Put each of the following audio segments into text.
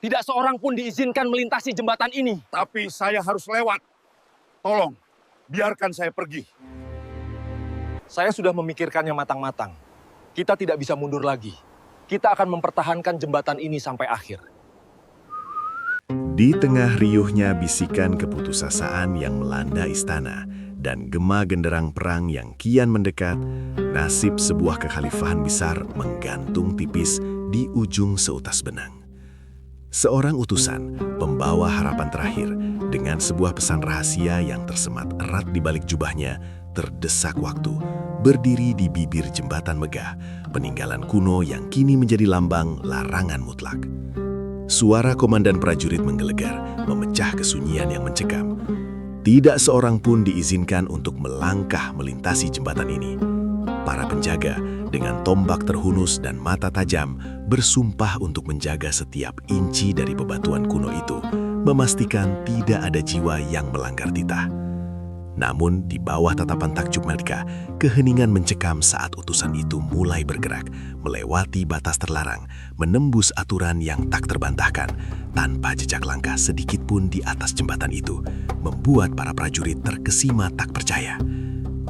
Tidak seorang pun diizinkan melintasi jembatan ini. Tapi saya harus lewat. Tolong, biarkan saya pergi. Saya sudah memikirkannya matang-matang. Kita tidak bisa mundur lagi. Kita akan mempertahankan jembatan ini sampai akhir. Di tengah riuhnya bisikan keputusasaan yang melanda istana dan gema genderang perang yang kian mendekat, nasib sebuah kekhalifahan besar menggantung tipis di ujung seutas benang. Seorang utusan, pembawa harapan terakhir, dengan sebuah pesan rahasia yang tersemat erat di balik jubahnya, terdesak waktu, berdiri di bibir jembatan megah, peninggalan kuno yang kini menjadi lambang larangan mutlak. Suara komandan prajurit menggelegar, memecah kesunyian yang mencekam. Tidak seorang pun diizinkan untuk melangkah melintasi jembatan ini. Para penjaga, dengan tombak terhunus dan mata tajam, bersumpah untuk menjaga setiap inci dari bebatuan kuno itu, memastikan tidak ada jiwa yang melanggar titah. Namun, di bawah tatapan takjub mereka, keheningan mencekam saat utusan itu mulai bergerak, melewati batas terlarang, menembus aturan yang tak terbantahkan, tanpa jejak langkah sedikit pun di atas jembatan itu, membuat para prajurit terkesima tak percaya.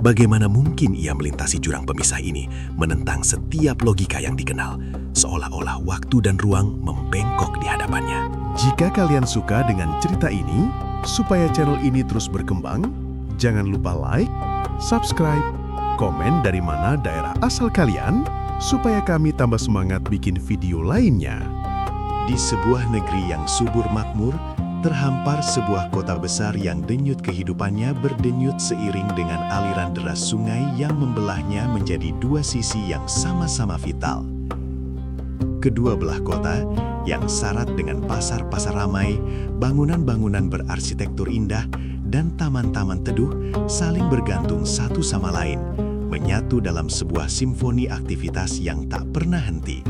Bagaimana mungkin ia melintasi jurang pemisah ini, menentang setiap logika yang dikenal, seolah-olah waktu dan ruang membengkok di hadapannya. Jika kalian suka dengan cerita ini, supaya channel ini terus berkembang, jangan lupa like, subscribe, komen dari mana daerah asal kalian, supaya kami tambah semangat bikin video lainnya. Di sebuah negeri yang subur makmur, terhampar sebuah kota besar yang denyut kehidupannya berdenyut seiring dengan aliran deras sungai yang membelahnya menjadi dua sisi yang sama-sama vital. Kedua belah kota yang syarat dengan pasar-pasar ramai, bangunan-bangunan berarsitektur indah, dan taman-taman teduh saling bergantung satu sama lain, menyatu dalam sebuah simfoni aktivitas yang tak pernah henti.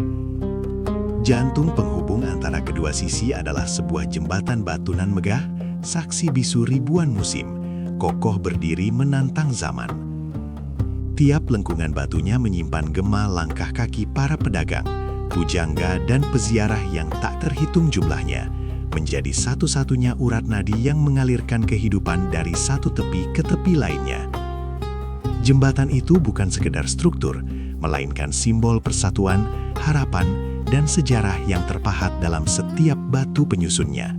Jantung penghubung antara kedua sisi adalah sebuah jembatan batunan megah, saksi bisu ribuan musim, kokoh berdiri menantang zaman. Tiap lengkungan batunya menyimpan gema langkah kaki para pedagang, pujangga dan peziarah yang tak terhitung jumlahnya, menjadi satu-satunya urat nadi yang mengalirkan kehidupan dari satu tepi ke tepi lainnya. Jembatan itu bukan sekedar struktur, melainkan simbol persatuan, harapan, dan sejarah yang terpahat dalam setiap batu penyusunnya.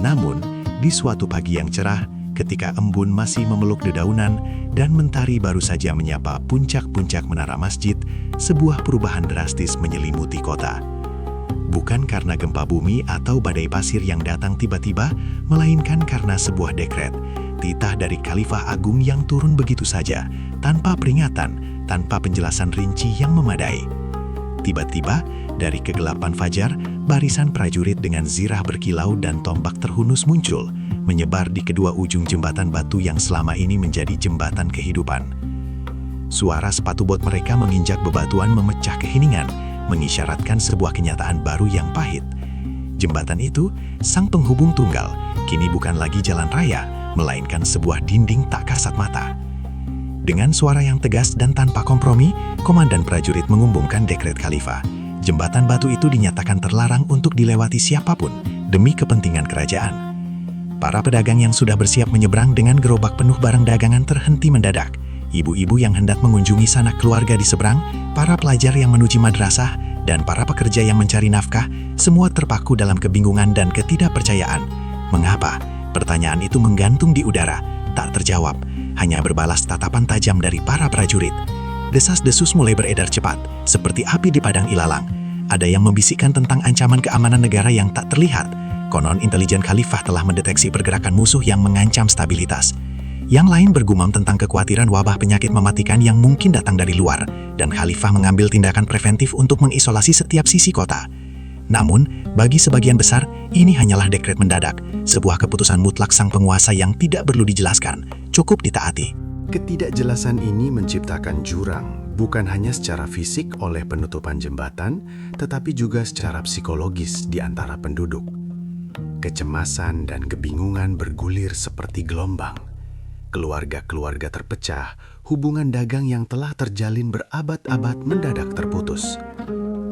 Namun, di suatu pagi yang cerah, ketika embun masih memeluk dedaunan dan mentari baru saja menyapa puncak-puncak menara masjid, sebuah perubahan drastis menyelimuti kota. Bukan karena gempa bumi atau badai pasir yang datang tiba-tiba, melainkan karena sebuah dekret, titah dari Khalifah Agung yang turun begitu saja, tanpa peringatan, tanpa penjelasan rinci yang memadai. Tiba-tiba, dari kegelapan fajar, barisan prajurit dengan zirah berkilau dan tombak terhunus muncul, menyebar di kedua ujung jembatan batu yang selama ini menjadi jembatan kehidupan. Suara sepatu bot mereka menginjak bebatuan memecah keheningan, mengisyaratkan sebuah kenyataan baru yang pahit. Jembatan itu, sang penghubung tunggal, kini bukan lagi jalan raya, melainkan sebuah dinding tak kasat mata. Dengan suara yang tegas dan tanpa kompromi, komandan prajurit mengumbungkan dekret khalifah. Jembatan batu itu dinyatakan terlarang untuk dilewati siapapun demi kepentingan kerajaan. Para pedagang yang sudah bersiap menyeberang dengan gerobak penuh barang dagangan terhenti mendadak. Ibu-ibu yang hendak mengunjungi sanak keluarga di seberang, para pelajar yang menuju madrasah, dan para pekerja yang mencari nafkah, semua terpaku dalam kebingungan dan ketidakpercayaan. Mengapa? Pertanyaan itu menggantung di udara, tak terjawab, hanya berbalas tatapan tajam dari para prajurit. Desas-desus mulai beredar cepat, seperti api di padang ilalang. Ada yang membisikkan tentang ancaman keamanan negara yang tak terlihat. Konon intelijen khalifah telah mendeteksi pergerakan musuh yang mengancam stabilitas. Yang lain bergumam tentang kekhawatiran wabah penyakit mematikan yang mungkin datang dari luar, dan khalifah mengambil tindakan preventif untuk mengisolasi setiap sisi kota. Namun, bagi sebagian besar, ini hanyalah dekret mendadak, sebuah keputusan mutlak sang penguasa yang tidak perlu dijelaskan, cukup ditaati. Ketidakjelasan ini menciptakan jurang, bukan hanya secara fisik oleh penutupan jembatan, tetapi juga secara psikologis di antara penduduk. Kecemasan dan kebingungan bergulir seperti gelombang. Keluarga-keluarga terpecah, hubungan dagang yang telah terjalin berabad-abad mendadak terputus.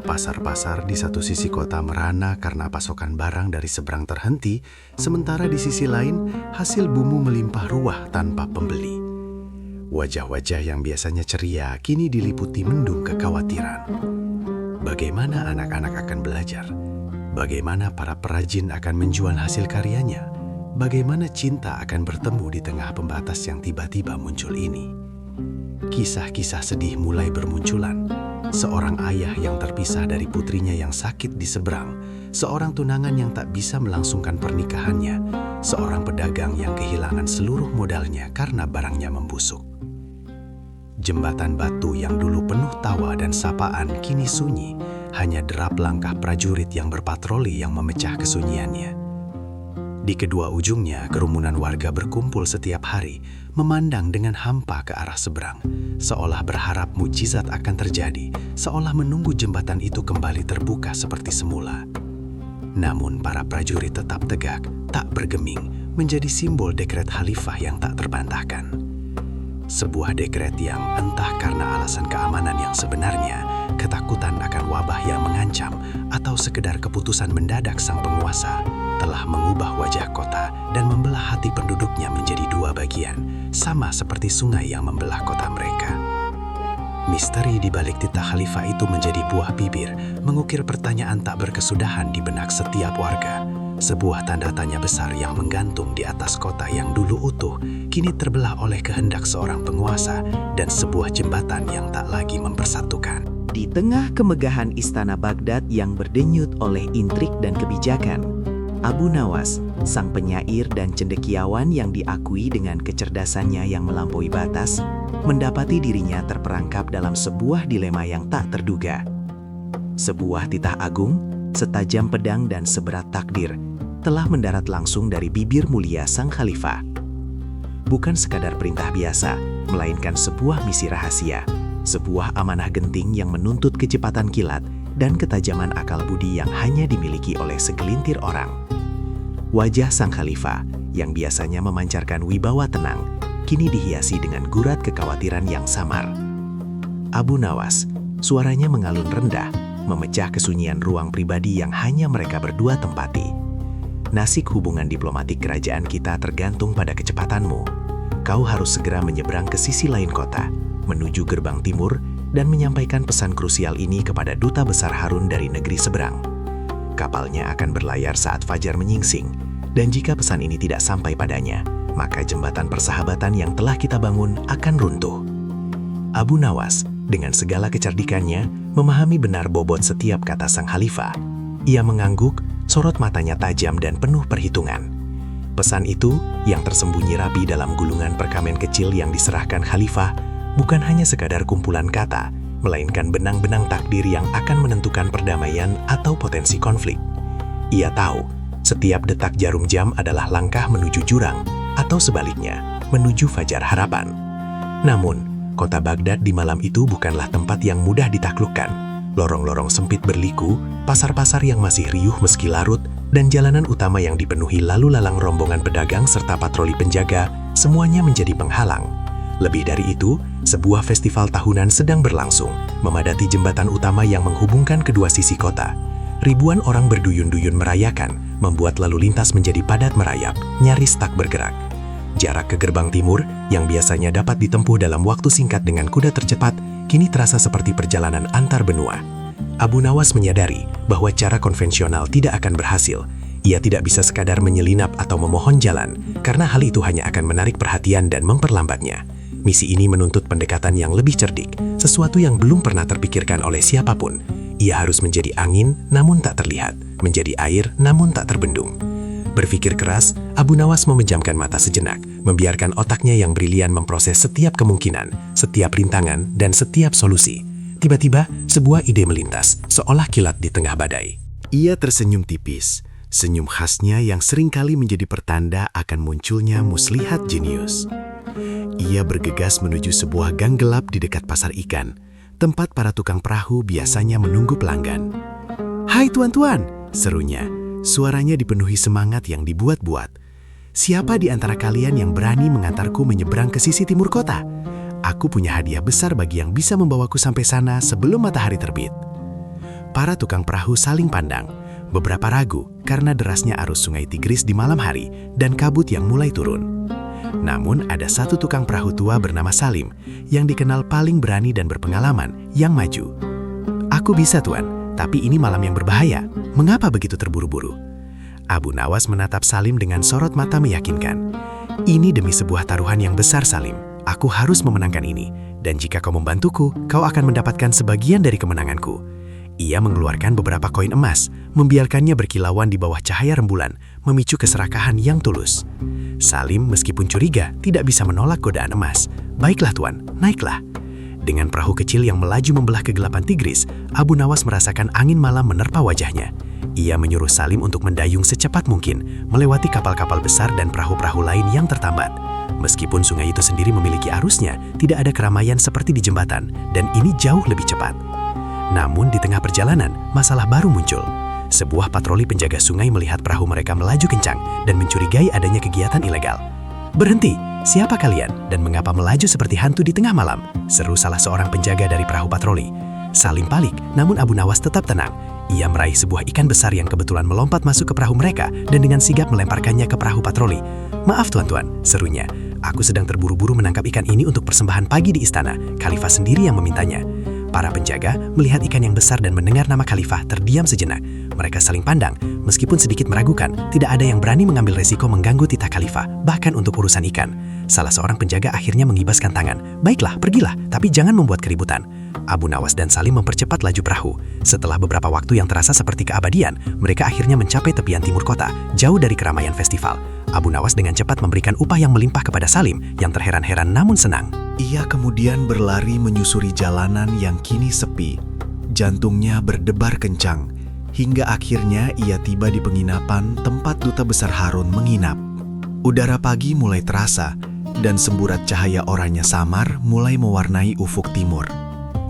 pasar-pasar di satu sisi kota merana karena pasokan barang dari seberang terhenti, sementara di sisi lain hasil bumbu melimpah ruah tanpa pembeli. Wajah-wajah yang biasanya ceria kini diliputi mendung kekhawatiran. Bagaimana anak-anak akan belajar? Bagaimana para perajin akan menjual hasil karyanya? Bagaimana cinta akan bertemu di tengah pembatas yang tiba-tiba muncul ini? Kisah-kisah sedih mulai bermunculan. Seorang ayah yang terpisah dari putrinya yang sakit di seberang, seorang tunangan yang tak bisa melangsungkan pernikahannya, seorang pedagang yang kehilangan seluruh modalnya karena barangnya membusuk. Jembatan batu yang dulu penuh tawa dan sapaan kini sunyi, hanya derap langkah prajurit yang berpatroli yang memecah kesunyiannya. Di kedua ujungnya, kerumunan warga berkumpul setiap hari, memandang dengan hampa ke arah seberang, seolah berharap mukjizat akan terjadi, seolah menunggu jembatan itu kembali terbuka seperti semula. Namun para prajurit tetap tegak, tak bergeming, menjadi simbol dekret khalifah yang tak terbantahkan. Sebuah dekret yang entah karena alasan keamanan yang sebenarnya, ketakutan akan wabah yang mengancam, atau sekedar keputusan mendadak sang penguasa, telah mengubah wajah kota dan membelah hati penduduknya menjadi dua bagian, sama seperti sungai yang membelah kota mereka. Misteri di balik titah khalifah itu menjadi buah bibir, mengukir pertanyaan tak berkesudahan di benak setiap warga. Sebuah tanda tanya besar yang menggantung di atas kota yang dulu utuh, kini terbelah oleh kehendak seorang penguasa dan sebuah jembatan yang tak lagi mempersatukan. Di tengah kemegahan istana Baghdad yang berdenyut oleh intrik dan kebijakan, Abu Nawas, sang penyair dan cendekiawan yang diakui dengan kecerdasannya yang melampaui batas, mendapati dirinya terperangkap dalam sebuah dilema yang tak terduga. Sebuah titah agung, setajam pedang dan seberat takdir, telah mendarat langsung dari bibir mulia sang khalifah. Bukan sekadar perintah biasa, melainkan sebuah misi rahasia, sebuah amanah genting yang menuntut kecepatan kilat dan ketajaman akal budi yang hanya dimiliki oleh segelintir orang. Wajah sang khalifah, yang biasanya memancarkan wibawa tenang, kini dihiasi dengan gurat kekhawatiran yang samar. Abu Nawas, suaranya mengalun rendah, memecah kesunyian ruang pribadi yang hanya mereka berdua tempati. Nasib hubungan diplomatik kerajaan kita tergantung pada kecepatanmu. Kau harus segera menyeberang ke sisi lain kota, menuju gerbang timur, dan menyampaikan pesan krusial ini kepada Duta Besar Harun dari negeri seberang. Kapalnya akan berlayar saat fajar menyingsing, dan jika pesan ini tidak sampai padanya, maka jembatan persahabatan yang telah kita bangun akan runtuh. Abu Nawas, dengan segala kecerdikannya, memahami benar bobot setiap kata sang khalifah. Ia mengangguk, sorot matanya tajam dan penuh perhitungan. Pesan itu, yang tersembunyi rapi dalam gulungan perkamen kecil yang diserahkan khalifah, bukan hanya sekadar kumpulan kata, melainkan benang-benang takdir yang akan menentukan perdamaian atau potensi konflik. Ia tahu, setiap detak jarum jam adalah langkah menuju jurang, atau sebaliknya, menuju fajar harapan. Namun, kota Baghdad di malam itu bukanlah tempat yang mudah ditaklukkan. Lorong-lorong sempit berliku, pasar-pasar yang masih riuh meski larut, dan jalanan utama yang dipenuhi lalu lalang rombongan pedagang serta patroli penjaga, semuanya menjadi penghalang. Lebih dari itu, sebuah festival tahunan sedang berlangsung, memadati jembatan utama yang menghubungkan kedua sisi kota. Ribuan orang berduyun-duyun merayakan, membuat lalu lintas menjadi padat merayap, nyaris tak bergerak. Jarak ke gerbang timur, yang biasanya dapat ditempuh dalam waktu singkat dengan kuda tercepat, kini terasa seperti perjalanan antar benua. Abu Nawas menyadari bahwa cara konvensional tidak akan berhasil. Ia tidak bisa sekadar menyelinap atau memohon jalan, karena hal itu hanya akan menarik perhatian dan memperlambatnya. Misi ini menuntut pendekatan yang lebih cerdik, sesuatu yang belum pernah terpikirkan oleh siapapun. Ia harus menjadi angin, namun tak terlihat, menjadi air, namun tak terbendung. Berpikir keras, Abu Nawas memejamkan mata sejenak, membiarkan otaknya yang brilian memproses setiap kemungkinan, setiap rintangan, dan setiap solusi. Tiba-tiba, sebuah ide melintas, seolah kilat di tengah badai. Ia tersenyum tipis, senyum khasnya yang seringkali menjadi pertanda akan munculnya muslihat jenius. Ia bergegas menuju sebuah gang gelap di dekat pasar ikan, tempat para tukang perahu biasanya menunggu pelanggan. "Hai tuan-tuan," serunya. Suaranya dipenuhi semangat yang dibuat-buat. "Siapa di antara kalian yang berani mengantarku menyeberang ke sisi timur kota? Aku punya hadiah besar bagi yang bisa membawaku sampai sana sebelum matahari terbit." para tukang perahu saling pandang. Beberapa ragu karena derasnya arus sungai Tigris di malam hari dan kabut yang mulai turun. Namun ada satu tukang perahu tua bernama Salim yang dikenal paling berani dan berpengalaman yang maju. "Aku bisa, Tuan, tapi ini malam yang berbahaya. Mengapa begitu terburu-buru?" Abu Nawas menatap Salim dengan sorot mata meyakinkan. "Ini demi sebuah taruhan yang besar, Salim. Aku harus memenangkan ini. Dan jika kau membantuku, kau akan mendapatkan sebagian dari kemenanganku." Ia mengeluarkan beberapa koin emas, membiarkannya berkilauan di bawah cahaya rembulan, memicu keserakahan yang tulus. Salim meskipun curiga, tidak bisa menolak godaan emas. "Baiklah, Tuan, naiklah." Dengan perahu kecil yang melaju membelah kegelapan Tigris, Abu Nawas merasakan angin malam menerpa wajahnya. Ia menyuruh Salim untuk mendayung secepat mungkin, melewati kapal-kapal besar dan perahu-perahu lain yang tertambat. Meskipun sungai itu sendiri memiliki arusnya, tidak ada keramaian seperti di jembatan, dan ini jauh lebih cepat. Namun di tengah perjalanan, masalah baru muncul. Sebuah patroli penjaga sungai melihat perahu mereka melaju kencang dan mencurigai adanya kegiatan ilegal. "Berhenti! Siapa kalian dan mengapa melaju seperti hantu di tengah malam?" seru salah seorang penjaga dari perahu patroli. Salim balik, namun Abu Nawas tetap tenang. Ia meraih sebuah ikan besar yang kebetulan melompat masuk ke perahu mereka dan dengan sigap melemparkannya ke perahu patroli. "Maaf tuan-tuan," serunya. "Aku sedang terburu-buru menangkap ikan ini untuk persembahan pagi di istana. Khalifah sendiri yang memintanya." Para penjaga melihat ikan yang besar dan mendengar nama Khalifah terdiam sejenak. Mereka saling pandang, meskipun sedikit meragukan, tidak ada yang berani mengambil resiko mengganggu titah Khalifah, bahkan untuk urusan ikan. Salah seorang penjaga akhirnya mengibaskan tangan. "Baiklah, pergilah, tapi jangan membuat keributan." Abu Nawas dan Salim mempercepat laju perahu. Setelah beberapa waktu yang terasa seperti keabadian, mereka akhirnya mencapai tepian timur kota, jauh dari keramaian festival. Abu Nawas dengan cepat memberikan upah yang melimpah kepada Salim, yang terheran-heran namun senang. Ia kemudian berlari menyusuri jalanan yang kini sepi. Jantungnya berdebar kencang, hingga akhirnya ia tiba di penginapan tempat Duta Besar Harun menginap. Udara pagi mulai terasa, dan semburat cahaya oranye samar mulai mewarnai ufuk timur.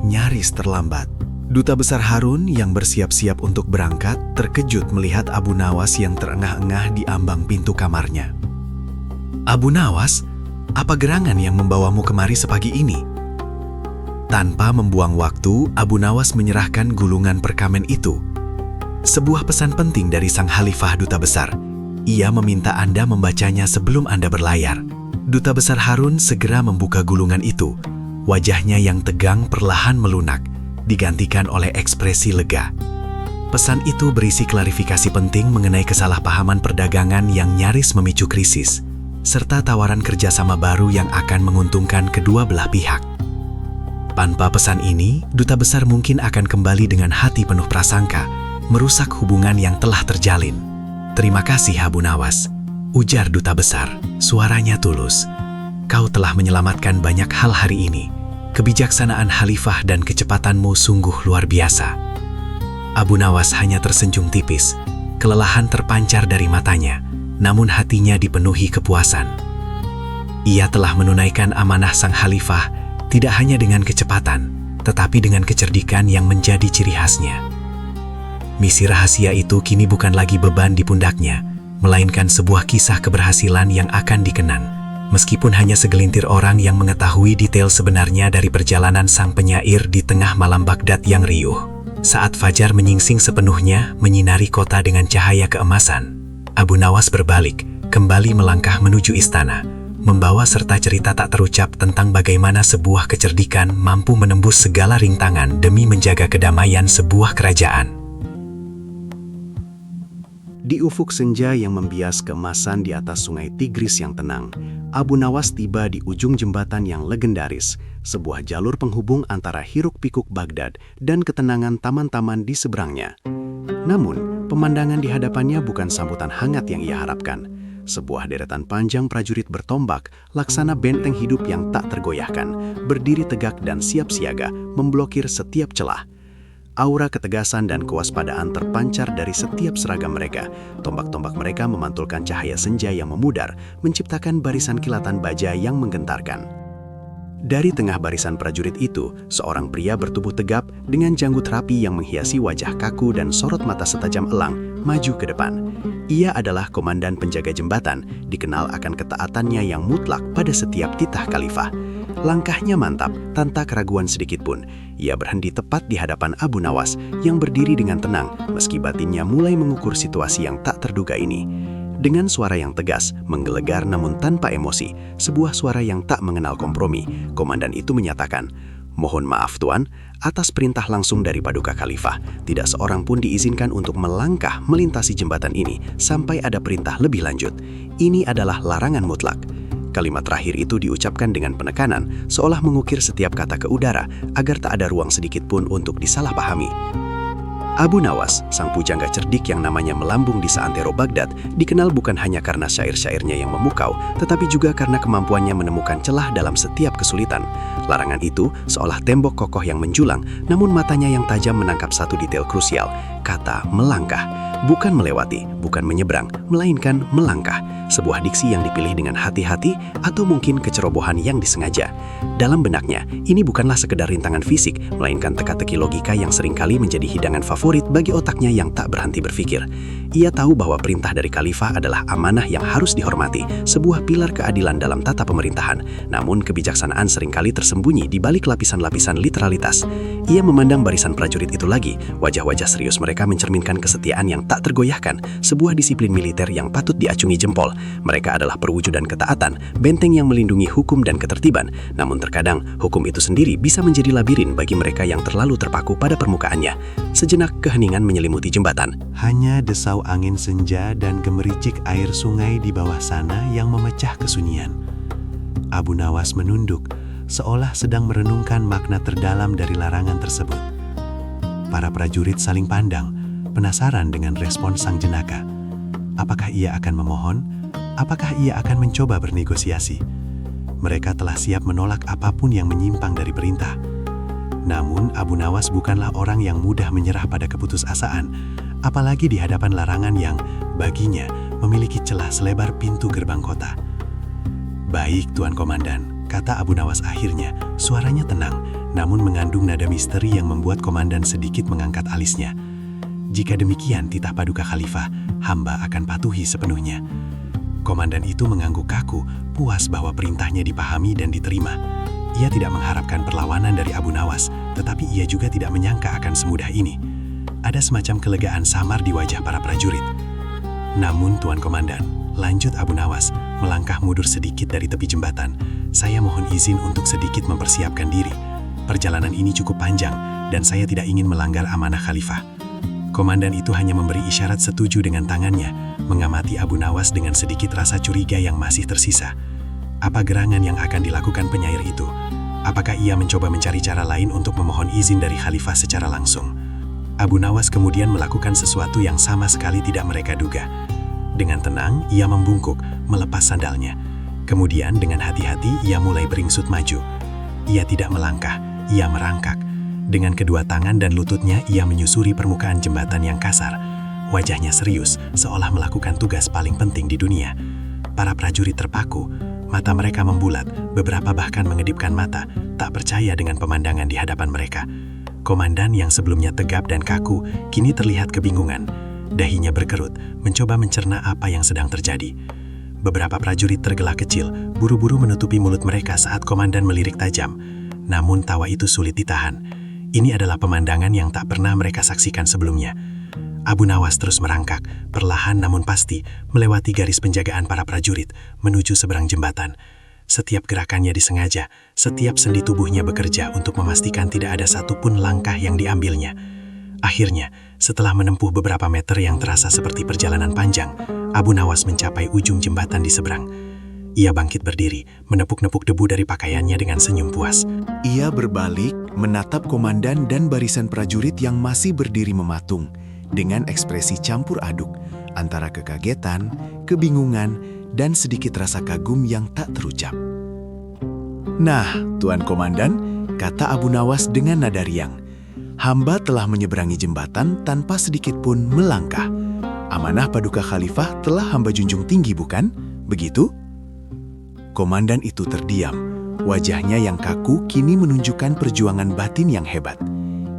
Nyaris terlambat. Duta Besar Harun yang bersiap-siap untuk berangkat terkejut melihat Abu Nawas yang terengah-engah di ambang pintu kamarnya. "Abu Nawas, apa gerangan yang membawamu kemari sepagi ini?" Tanpa membuang waktu, Abu Nawas menyerahkan gulungan perkamen itu. "Sebuah pesan penting dari Sang Khalifah Duta Besar. Ia meminta Anda membacanya sebelum Anda berlayar." Duta Besar Harun segera membuka gulungan itu. Wajahnya yang tegang perlahan melunak, digantikan oleh ekspresi lega. Pesan itu berisi klarifikasi penting mengenai kesalahpahaman perdagangan yang nyaris memicu krisis, serta tawaran kerjasama baru yang akan menguntungkan kedua belah pihak. Tanpa pesan ini, Duta Besar mungkin akan kembali dengan hati penuh prasangka, merusak hubungan yang telah terjalin. "Terima kasih, Abu Nawas," ujar Duta Besar, suaranya tulus. "Kau telah menyelamatkan banyak hal hari ini. Kebijaksanaan Khalifah dan kecepatanmu sungguh luar biasa." Abu Nawas hanya tersenyum tipis. Kelelahan terpancar dari matanya, namun hatinya dipenuhi kepuasan. Ia telah menunaikan amanah Sang Khalifah tidak hanya dengan kecepatan, tetapi dengan kecerdikan yang menjadi ciri khasnya. Misi rahasia itu kini bukan lagi beban di pundaknya, melainkan sebuah kisah keberhasilan yang akan dikenang. Meskipun hanya segelintir orang yang mengetahui detail sebenarnya dari perjalanan sang penyair di tengah malam Baghdad yang riuh. Saat fajar menyingsing sepenuhnya menyinari kota dengan cahaya keemasan, Abu Nawas berbalik, kembali melangkah menuju istana, membawa serta cerita tak terucap tentang bagaimana sebuah kecerdikan mampu menembus segala rintangan demi menjaga kedamaian sebuah kerajaan. Di ufuk senja yang membias keemasan di atas sungai Tigris yang tenang, Abu Nawas tiba di ujung jembatan yang legendaris, sebuah jalur penghubung antara hiruk-pikuk Baghdad dan ketenangan taman-taman di seberangnya. Namun, pemandangan di hadapannya bukan sambutan hangat yang ia harapkan. Sebuah deretan panjang prajurit bertombak, laksana benteng hidup yang tak tergoyahkan, berdiri tegak dan siap siaga, memblokir setiap celah. Aura ketegasan dan kewaspadaan terpancar dari setiap seragam mereka. Tombak-tombak mereka memantulkan cahaya senja yang memudar, menciptakan barisan kilatan baja yang menggentarkan. Dari tengah barisan prajurit itu, seorang pria bertubuh tegap dengan janggut rapi yang menghiasi wajah kaku dan sorot mata setajam elang, maju ke depan. Ia adalah komandan penjaga jembatan, dikenal akan ketaatannya yang mutlak pada setiap titah Khalifah. Langkahnya mantap, tanpa keraguan sedikit pun. Ia berhenti tepat di hadapan Abu Nawas yang berdiri dengan tenang meski batinnya mulai mengukur situasi yang tak terduga ini. Dengan suara yang tegas, menggelegar namun tanpa emosi, sebuah suara yang tak mengenal kompromi, komandan itu menyatakan, "Mohon maaf Tuan, atas perintah langsung dari Paduka Khalifah, tidak seorang pun diizinkan untuk melangkah melintasi jembatan ini sampai ada perintah lebih lanjut. Ini adalah larangan mutlak." Kalimat terakhir itu diucapkan dengan penekanan, seolah mengukir setiap kata ke udara agar tak ada ruang sedikit pun untuk disalahpahami. Abu Nawas, sang pujangga cerdik yang namanya melambung di seantero Baghdad, dikenal bukan hanya karena syair-syairnya yang memukau, tetapi juga karena kemampuannya menemukan celah dalam setiap kesulitan. Larangan itu seolah tembok kokoh yang menjulang, namun matanya yang tajam menangkap satu detail krusial, kata melangkah. Bukan melewati, bukan menyeberang, melainkan melangkah. Sebuah diksi yang dipilih dengan hati-hati atau mungkin kecerobohan yang disengaja. Dalam benaknya, ini bukanlah sekedar rintangan fisik, melainkan teka-teki logika yang seringkali menjadi hidangan favorit bagi otaknya yang tak berhenti berpikir. Ia tahu bahwa perintah dari khalifah adalah amanah yang harus dihormati, sebuah pilar keadilan dalam tata pemerintahan. Namun kebijaksanaan seringkali tersembunyi di balik lapisan-lapisan literalitas. Ia memandang barisan prajurit itu lagi, wajah-wajah serius mereka mencerminkan kesetiaan yang tak tergoyahkan, sebuah disiplin militer yang patut diacungi jempol. Mereka adalah perwujudan ketaatan, benteng yang melindungi hukum dan ketertiban. Namun terkadang, hukum itu sendiri bisa menjadi labirin bagi mereka yang terlalu terpaku pada permukaannya. Sejenak keheningan menyelimuti jembatan. Hanya desau angin senja dan gemericik air sungai di bawah sana yang memecah kesunyian. Abu Nawas menunduk, seolah sedang merenungkan makna terdalam dari larangan tersebut. Para prajurit saling pandang, penasaran dengan respon sang jenaka. Apakah ia akan memohon? Apakah ia akan mencoba bernegosiasi? Mereka telah siap menolak apapun yang menyimpang dari perintah. Namun, Abu Nawas bukanlah orang yang mudah menyerah pada keputusasaan, apalagi di hadapan larangan yang, baginya, memiliki celah selebar pintu gerbang kota. "Baik, Tuan Komandan," kata Abu Nawas akhirnya. Suaranya tenang, namun mengandung nada misteri yang membuat komandan sedikit mengangkat alisnya. "Jika demikian titah Paduka Khalifah, hamba akan patuhi sepenuhnya." Komandan itu mengangguk kaku, puas bahwa perintahnya dipahami dan diterima. Ia tidak mengharapkan perlawanan dari Abu Nawas, tetapi ia juga tidak menyangka akan semudah ini. Ada semacam kelegaan samar di wajah para prajurit. "Namun, Tuan Komandan," lanjut Abu Nawas, melangkah mundur sedikit dari tepi jembatan, "saya mohon izin untuk sedikit mempersiapkan diri. Perjalanan ini cukup panjang, dan saya tidak ingin melanggar amanah Khalifah." Komandan itu hanya memberi isyarat setuju dengan tangannya, mengamati Abu Nawas dengan sedikit rasa curiga yang masih tersisa. Apa gerangan yang akan dilakukan penyair itu? Apakah ia mencoba mencari cara lain untuk memohon izin dari Khalifah secara langsung? Abu Nawas kemudian melakukan sesuatu yang sama sekali tidak mereka duga. Dengan tenang, ia membungkuk, melepas sandalnya. Kemudian dengan hati-hati, ia mulai beringsut maju. Ia tidak melangkah, ia merangkak. Dengan kedua tangan dan lututnya, ia menyusuri permukaan jembatan yang kasar. Wajahnya serius, seolah melakukan tugas paling penting di dunia. Para prajurit terpaku, mata mereka membulat, beberapa bahkan mengedipkan mata, tak percaya dengan pemandangan di hadapan mereka. Komandan yang sebelumnya tegap dan kaku, kini terlihat kebingungan. Dahinya berkerut, mencoba mencerna apa yang sedang terjadi. Beberapa prajurit tergelak kecil, buru-buru menutupi mulut mereka saat komandan melirik tajam. Namun tawa itu sulit ditahan. Ini adalah pemandangan yang tak pernah mereka saksikan sebelumnya. Abu Nawas terus merangkak, perlahan namun pasti, melewati garis penjagaan para prajurit, menuju seberang jembatan. Setiap gerakannya disengaja, setiap sendi tubuhnya bekerja untuk memastikan tidak ada satupun langkah yang diambilnya. Akhirnya, setelah menempuh beberapa meter yang terasa seperti perjalanan panjang, Abu Nawas mencapai ujung jembatan di seberang. Ia bangkit berdiri, menepuk-nepuk debu dari pakaiannya dengan senyum puas. Ia berbalik, menatap komandan dan barisan prajurit yang masih berdiri mematung, dengan ekspresi campur aduk antara kekagetan, kebingungan, dan sedikit rasa kagum yang tak terucap. "Nah, Tuan Komandan," kata Abu Nawas dengan nada riang, "hamba telah menyeberangi jembatan tanpa sedikit pun melangkah. Amanah Paduka Khalifah telah hamba junjung tinggi, bukan? Begitu?" Komandan itu terdiam. Wajahnya yang kaku kini menunjukkan perjuangan batin yang hebat.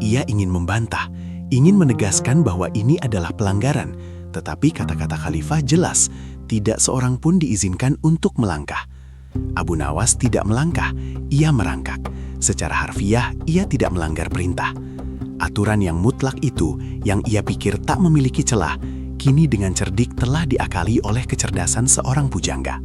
Ia ingin membantah, ingin menegaskan bahwa ini adalah pelanggaran, tetapi kata-kata Khalifah jelas, tidak seorang pun diizinkan untuk melangkah. Abu Nawas tidak melangkah, ia merangkak. Secara harfiah, ia tidak melanggar perintah. Aturan yang mutlak itu, yang ia pikir tak memiliki celah, kini dengan cerdik telah diakali oleh kecerdasan seorang pujangga.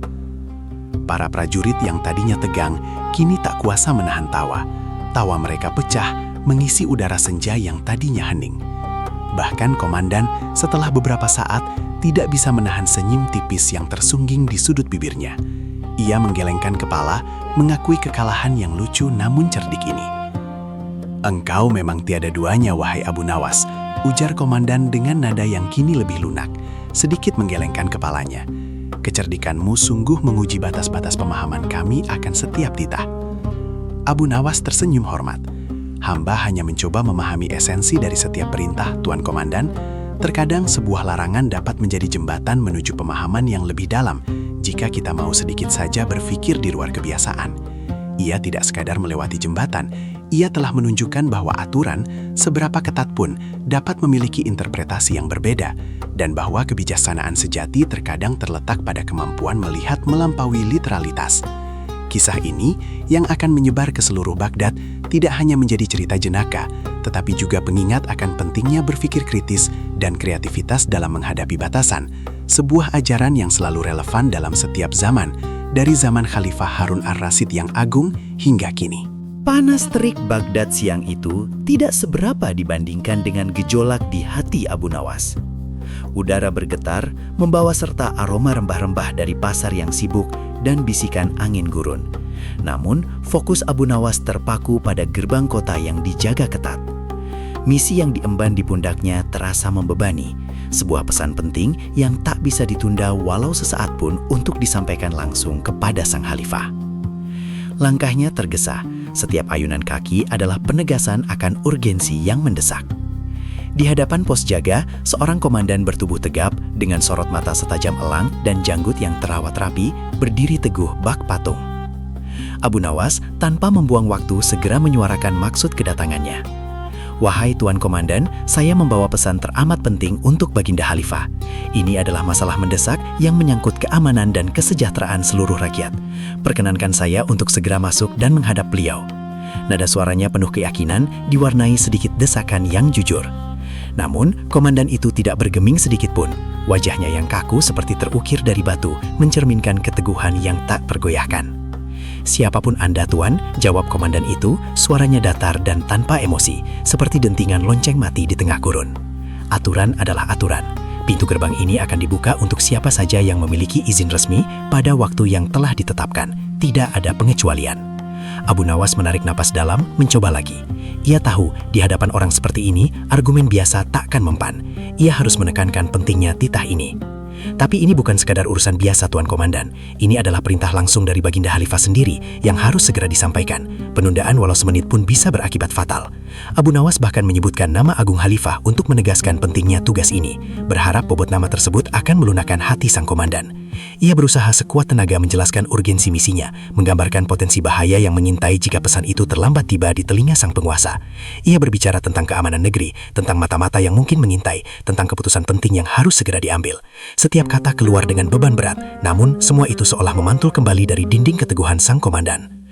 Para prajurit yang tadinya tegang, kini tak kuasa menahan tawa. Tawa mereka pecah, mengisi udara senja yang tadinya hening. Bahkan komandan, setelah beberapa saat, tidak bisa menahan senyum tipis yang tersungging di sudut bibirnya. Ia menggelengkan kepala, mengakui kekalahan yang lucu namun cerdik ini. "Engkau memang tiada duanya, wahai Abu Nawas," ujar komandan dengan nada yang kini lebih lunak, sedikit menggelengkan kepalanya. "Kecerdikanmu sungguh menguji batas-batas pemahaman kami akan setiap titah." Abu Nawas tersenyum hormat. "Hamba hanya mencoba memahami esensi dari setiap perintah, Tuan Komandan. Terkadang sebuah larangan dapat menjadi jembatan menuju pemahaman yang lebih dalam jika kita mau sedikit saja berpikir di luar kebiasaan." Ia tidak sekadar melewati jembatan, ia telah menunjukkan bahwa aturan, seberapa ketat pun, dapat memiliki interpretasi yang berbeda, dan bahwa kebijaksanaan sejati terkadang terletak pada kemampuan melihat melampaui literalitas. Kisah ini, yang akan menyebar ke seluruh Baghdad, tidak hanya menjadi cerita jenaka, tetapi juga pengingat akan pentingnya berpikir kritis dan kreativitas dalam menghadapi batasan, sebuah ajaran yang selalu relevan dalam setiap zaman, dari zaman Khalifah Harun ar-Rasyid yang agung hingga kini. Panas terik Baghdad siang itu tidak seberapa dibandingkan dengan gejolak di hati Abu Nawas. Udara bergetar, membawa serta aroma rempah-rempah dari pasar yang sibuk dan bisikan angin gurun. Namun, fokus Abu Nawas terpaku pada gerbang kota yang dijaga ketat. Misi yang diemban di pundaknya terasa membebani, sebuah pesan penting yang tak bisa ditunda walau sesaat pun untuk disampaikan langsung kepada sang khalifah. Langkahnya tergesa, setiap ayunan kaki adalah penegasan akan urgensi yang mendesak. Di hadapan pos jaga, seorang komandan bertubuh tegap dengan sorot mata setajam elang dan janggut yang terawat rapi berdiri teguh bak patung. Abu Nawas tanpa membuang waktu segera menyuarakan maksud kedatangannya. "Wahai Tuan Komandan, saya membawa pesan teramat penting untuk Baginda Khalifah. Ini adalah masalah mendesak yang menyangkut keamanan dan kesejahteraan seluruh rakyat. Perkenankan saya untuk segera masuk dan menghadap beliau." Nada suaranya penuh keyakinan, diwarnai sedikit desakan yang jujur. Namun, komandan itu tidak bergeming sedikit pun. Wajahnya yang kaku seperti terukir dari batu, mencerminkan keteguhan yang tak tergoyahkan. "Siapapun Anda, Tuan," jawab komandan itu, suaranya datar dan tanpa emosi, seperti dentingan lonceng mati di tengah gurun. "Aturan adalah aturan. Pintu gerbang ini akan dibuka untuk siapa saja yang memiliki izin resmi pada waktu yang telah ditetapkan. Tidak ada pengecualian." Abu Nawas menarik napas dalam, mencoba lagi. Ia tahu, di hadapan orang seperti ini, argumen biasa takkan mempan. Ia harus menekankan pentingnya titah ini. "Tapi ini bukan sekadar urusan biasa, Tuan Komandan. Ini adalah perintah langsung dari Baginda Khalifah sendiri yang harus segera disampaikan. Penundaan walau semenit pun bisa berakibat fatal." Abu Nawas bahkan menyebutkan nama Agung Khalifah untuk menegaskan pentingnya tugas ini, berharap bobot nama tersebut akan melunakkan hati sang komandan. Ia berusaha sekuat tenaga menjelaskan urgensi misinya, menggambarkan potensi bahaya yang mengintai jika pesan itu terlambat tiba di telinga sang penguasa. Ia berbicara tentang keamanan negeri, tentang mata-mata yang mungkin mengintai, tentang keputusan penting yang harus segera diambil. Setiap kata keluar dengan beban berat, namun semua itu seolah memantul kembali dari dinding keteguhan sang komandan.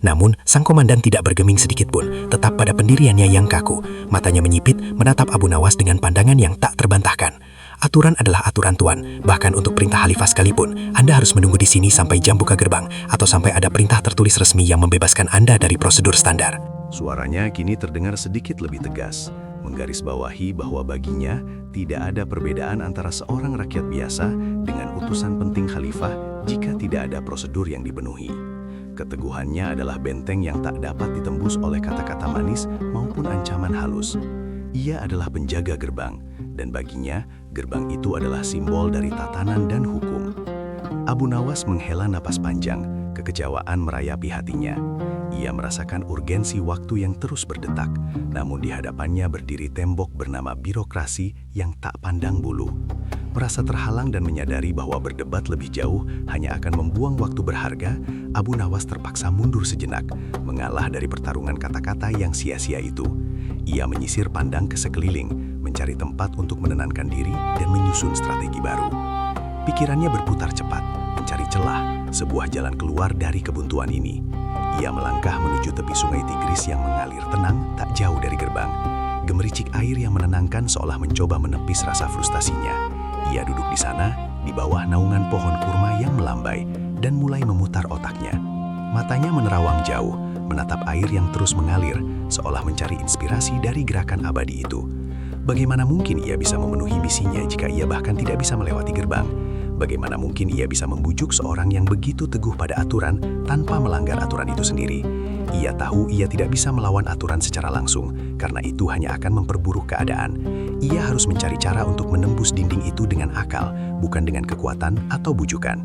Namun, sang komandan tidak bergeming sedikit pun, tetap pada pendiriannya yang kaku. Matanya menyipit, menatap Abu Nawas dengan pandangan yang tak terbantahkan. "Aturan adalah aturan, Tuan. Bahkan untuk perintah Khalifah sekalipun, Anda harus menunggu di sini sampai jam buka gerbang, atau sampai ada perintah tertulis resmi yang membebaskan Anda dari prosedur standar." Suaranya kini terdengar sedikit lebih tegas, menggarisbawahi bahwa baginya tidak ada perbedaan antara seorang rakyat biasa dengan utusan penting khalifah jika tidak ada prosedur yang dipenuhi. Keteguhannya adalah benteng yang tak dapat ditembus oleh kata-kata manis maupun ancaman halus. Ia adalah penjaga gerbang, dan baginya gerbang itu adalah simbol dari tatanan dan hukum. Abu Nawas menghela napas panjang, kekecewaan merayapi hatinya. Ia merasakan urgensi waktu yang terus berdetak, namun di hadapannya berdiri tembok bernama birokrasi yang tak pandang bulu. Merasa terhalang dan menyadari bahwa berdebat lebih jauh hanya akan membuang waktu berharga, Abu Nawas terpaksa mundur sejenak, mengalah dari pertarungan kata-kata yang sia-sia itu. Ia menyisir pandang ke sekeliling, mencari tempat untuk menenangkan diri dan menyusun strategi baru. Pikirannya berputar cepat, mencari celah, sebuah jalan keluar dari kebuntuan ini. Ia melangkah menuju tepi sungai Tigris yang mengalir tenang tak jauh dari gerbang. Gemericik air yang menenangkan seolah mencoba menepis rasa frustasinya. Ia duduk di sana, di bawah naungan pohon kurma yang melambai, dan mulai memutar otaknya. Matanya menerawang jauh, menatap air yang terus mengalir, seolah mencari inspirasi dari gerakan abadi itu. Bagaimana mungkin ia bisa memenuhi misinya jika ia bahkan tidak bisa melewati gerbang? Bagaimana mungkin ia bisa membujuk seorang yang begitu teguh pada aturan tanpa melanggar aturan itu sendiri? Ia tahu ia tidak bisa melawan aturan secara langsung, karena itu hanya akan memperburuk keadaan. Ia harus mencari cara untuk menembus dinding itu dengan akal, bukan dengan kekuatan atau bujukan.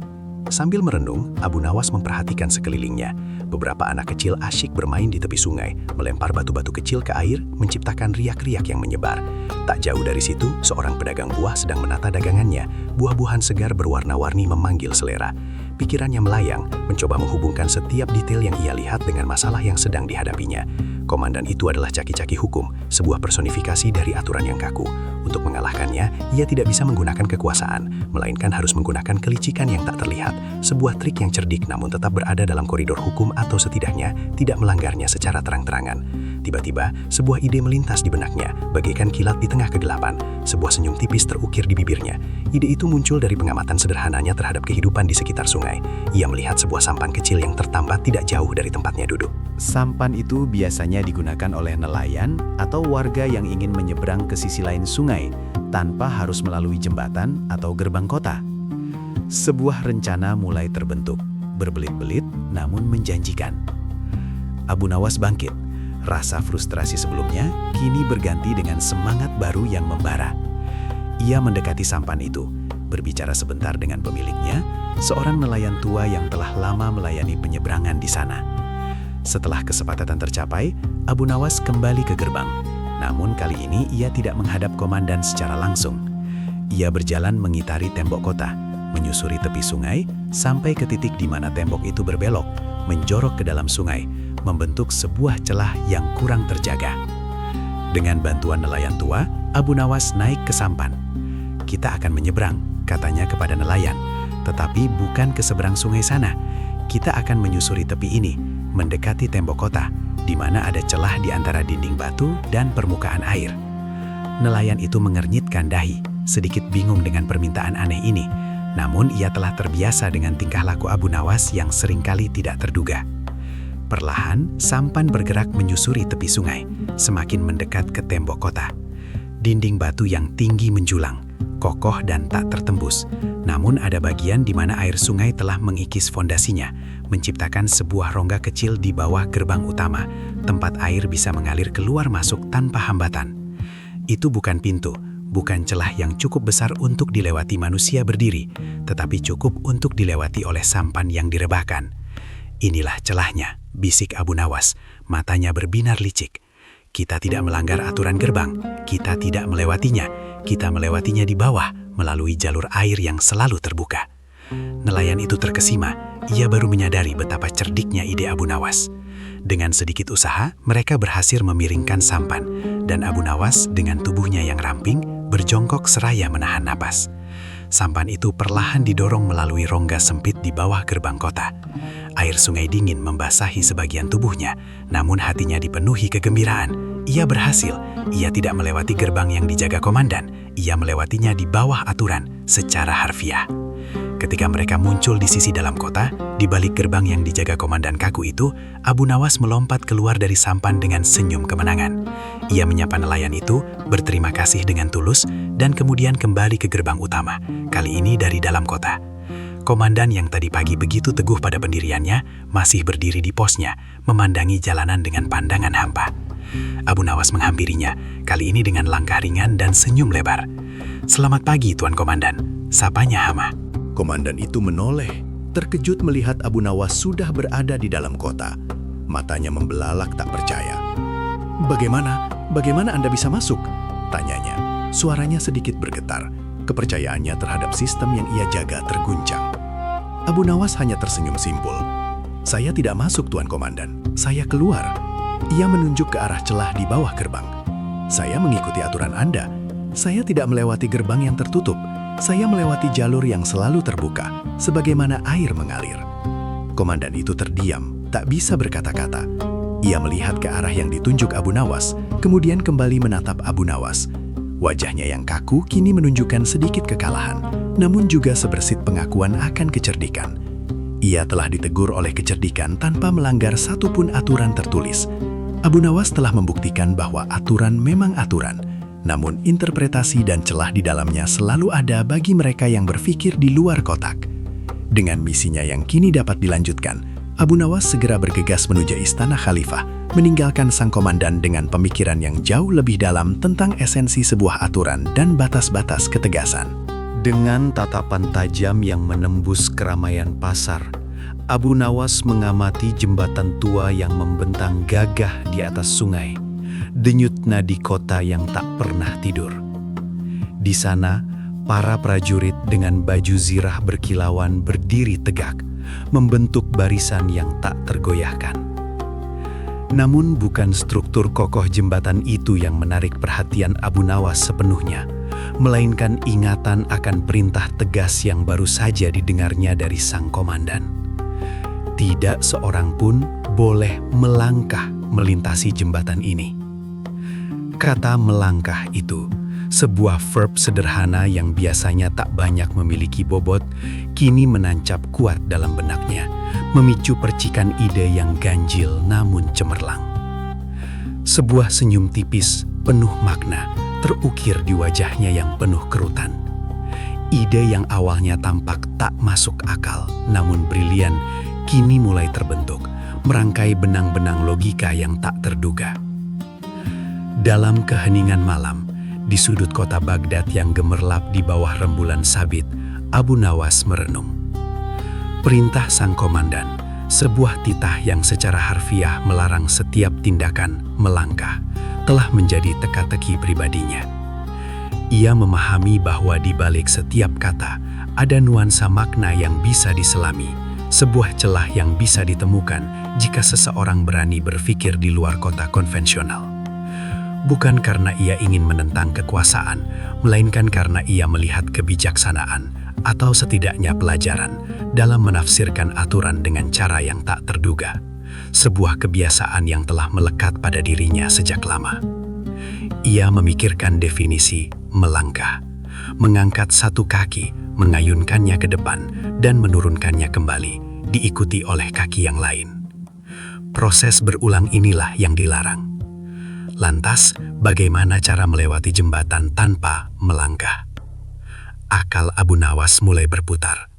Sambil merenung, Abu Nawas memperhatikan sekelilingnya. Beberapa anak kecil asyik bermain di tepi sungai, melempar batu-batu kecil ke air, menciptakan riak-riak yang menyebar. Tak jauh dari situ, seorang pedagang buah sedang menata dagangannya. Buah-buahan segar berwarna-warni memanggil selera. Pikirannya melayang, mencoba menghubungkan setiap detail yang ia lihat dengan masalah yang sedang dihadapinya. Komandan itu adalah caki-caki hukum, sebuah personifikasi dari aturan yang kaku. Untuk mengalahkannya, ia tidak bisa menggunakan kekuasaan, melainkan harus menggunakan kelicikan yang tak terlihat, sebuah trik yang cerdik namun tetap berada dalam koridor hukum atau setidaknya tidak melanggarnya secara terang-terangan. Tiba-tiba, sebuah ide melintas di benaknya, bagaikan kilat di tengah kegelapan. Sebuah senyum tipis terukir di bibirnya. Ide itu muncul dari pengamatan sederhananya terhadap kehidupan di sekitar sungai. Ia melihat sebuah sampan kecil yang tertambat tidak jauh dari tempatnya duduk. Sampan itu biasanya digunakan oleh nelayan atau warga yang ingin menyeberang ke sisi lain sungai tanpa harus melalui jembatan atau gerbang kota. Sebuah rencana mulai terbentuk, berbelit-belit namun menjanjikan. Abu Nawas bangkit. Rasa frustrasi sebelumnya kini berganti dengan semangat baru yang membara. Ia mendekati sampan itu, berbicara sebentar dengan pemiliknya, seorang nelayan tua yang telah lama melayani penyeberangan di sana. Setelah kesepakatan tercapai, Abu Nawas kembali ke gerbang. Namun kali ini ia tidak menghadap komandan secara langsung. Ia berjalan mengitari tembok kota, menyusuri tepi sungai, sampai ke titik di mana tembok itu berbelok, menjorok ke dalam sungai, membentuk sebuah celah yang kurang terjaga. Dengan bantuan nelayan tua, Abu Nawas naik ke sampan. "Kita akan menyeberang," katanya kepada nelayan, "tetapi bukan ke seberang sungai sana. Kita akan menyusuri tepi ini, mendekati tembok kota, di mana ada celah di antara dinding batu dan permukaan air." Nelayan itu mengernyitkan dahi, sedikit bingung dengan permintaan aneh ini. Namun ia telah terbiasa dengan tingkah laku Abu Nawas yang seringkali tidak terduga. Perlahan, sampan bergerak menyusuri tepi sungai, semakin mendekat ke tembok kota. Dinding batu yang tinggi menjulang, kokoh dan tak tertembus. Namun ada bagian di mana air sungai telah mengikis fondasinya, menciptakan sebuah rongga kecil di bawah gerbang utama, tempat air bisa mengalir keluar masuk tanpa hambatan. Itu bukan pintu, bukan celah yang cukup besar untuk dilewati manusia berdiri, tetapi cukup untuk dilewati oleh sampan yang direbahkan. "Inilah celahnya," bisik Abu Nawas, matanya berbinar licik. "Kita tidak melanggar aturan gerbang, kita tidak melewatinya, kita melewatinya di bawah, melalui jalur air yang selalu terbuka." Nelayan itu terkesima, ia baru menyadari betapa cerdiknya ide Abu Nawas. Dengan sedikit usaha, mereka berhasil memiringkan sampan, dan Abu Nawas dengan tubuhnya yang ramping, berjongkok seraya menahan napas. Sampan itu perlahan didorong melalui rongga sempit di bawah gerbang kota. Air sungai dingin membasahi sebagian tubuhnya, namun hatinya dipenuhi kegembiraan. Ia berhasil, ia tidak melewati gerbang yang dijaga komandan, ia melewatinya di bawah aturan, secara harfiah. Ketika mereka muncul di sisi dalam kota, di balik gerbang yang dijaga komandan kaku itu, Abu Nawas melompat keluar dari sampan dengan senyum kemenangan. Ia menyapa nelayan itu, berterima kasih dengan tulus, dan kemudian kembali ke gerbang utama, kali ini dari dalam kota. Komandan yang tadi pagi begitu teguh pada pendiriannya, masih berdiri di posnya, memandangi jalanan dengan pandangan hampa. Abu Nawas menghampirinya, kali ini dengan langkah ringan dan senyum lebar. "Selamat pagi, Tuan Komandan," sapanya Hama. Komandan itu menoleh, terkejut melihat Abu Nawas sudah berada di dalam kota. Matanya membelalak tak percaya. Bagaimana Anda bisa masuk?" tanyanya. Suaranya sedikit bergetar. Kepercayaannya terhadap sistem yang ia jaga terguncang. Abu Nawas hanya tersenyum simpul. "Saya tidak masuk, Tuan Komandan. Saya keluar." Ia menunjuk ke arah celah di bawah gerbang. "Saya mengikuti aturan Anda. Saya tidak melewati gerbang yang tertutup. Saya melewati jalur yang selalu terbuka, sebagaimana air mengalir." komandan itu terdiam, tak bisa berkata-kata. Ia melihat ke arah yang ditunjuk Abu Nawas, kemudian kembali menatap Abu Nawas. Wajahnya yang kaku kini menunjukkan sedikit kekalahan, namun juga sebersit pengakuan akan kecerdikan. Ia telah ditegur oleh kecerdikan tanpa melanggar satupun aturan tertulis. Abu Nawas telah membuktikan bahwa aturan memang aturan, namun interpretasi dan celah di dalamnya selalu ada bagi mereka yang berpikir di luar kotak. Dengan misinya yang kini dapat dilanjutkan, Abu Nawas segera bergegas menuju istana khalifah, meninggalkan sang komandan dengan pemikiran yang jauh lebih dalam tentang esensi sebuah aturan dan batas-batas ketegasan. Dengan tatapan tajam yang menembus keramaian pasar, Abu Nawas mengamati jembatan tua yang membentang gagah di atas sungai, denyut nadi kota yang tak pernah tidur. Di sana, para prajurit dengan baju zirah berkilauan berdiri tegak, membentuk barisan yang tak tergoyahkan. Namun bukan struktur kokoh jembatan itu yang menarik perhatian Abu Nawas sepenuhnya, melainkan ingatan akan perintah tegas yang baru saja didengarnya dari sang komandan. Tidak seorang pun boleh melangkah melintasi jembatan ini. Kata melangkah itu, sebuah verb sederhana yang biasanya tak banyak memiliki bobot, kini menancap kuat dalam benaknya, memicu percikan ide yang ganjil namun cemerlang. Sebuah senyum tipis, penuh makna, terukir di wajahnya yang penuh kerutan. Ide yang awalnya tampak tak masuk akal, namun brilian, kini mulai terbentuk, merangkai benang-benang logika yang tak terduga. Dalam keheningan malam, di sudut kota Baghdad yang gemerlap di bawah rembulan sabit, Abu Nawas merenung. Perintah sang komandan, sebuah titah yang secara harfiah melarang setiap tindakan melangkah, telah menjadi teka-teki pribadinya. Ia memahami bahwa di balik setiap kata ada nuansa makna yang bisa diselami, sebuah celah yang bisa ditemukan jika seseorang berani berpikir di luar kota konvensional. Bukan karena ia ingin menentang kekuasaan, melainkan karena ia melihat kebijaksanaan atau setidaknya pelajaran dalam menafsirkan aturan dengan cara yang tak terduga. Sebuah kebiasaan yang telah melekat pada dirinya sejak lama. Ia memikirkan definisi melangkah, mengangkat satu kaki, mengayunkannya ke depan, dan menurunkannya kembali, diikuti oleh kaki yang lain. Proses berulang inilah yang dilarang. Lantas, bagaimana cara melewati jembatan tanpa melangkah? Akal Abu Nawas mulai berputar.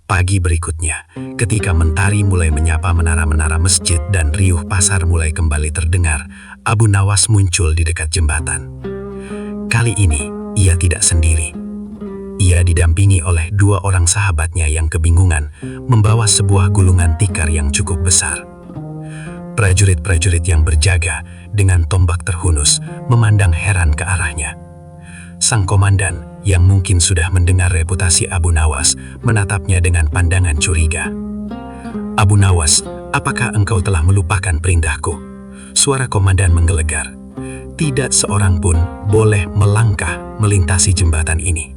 Pagi berikutnya, ketika mentari mulai menyapa menara-menara masjid dan riuh pasar mulai kembali terdengar, Abu Nawas muncul di dekat jembatan. Kali ini, ia tidak sendiri. Ia didampingi oleh dua orang sahabatnya yang kebingungan, membawa sebuah gulungan tikar yang cukup besar. Prajurit-prajurit yang berjaga dengan tombak terhunus memandang heran ke arahnya. Sang komandan yang mungkin sudah mendengar reputasi Abu Nawas menatapnya dengan pandangan curiga. "Abu Nawas, apakah engkau telah melupakan perintahku?" Suara komandan menggelegar. Tidak seorang pun boleh melangkah melintasi jembatan ini.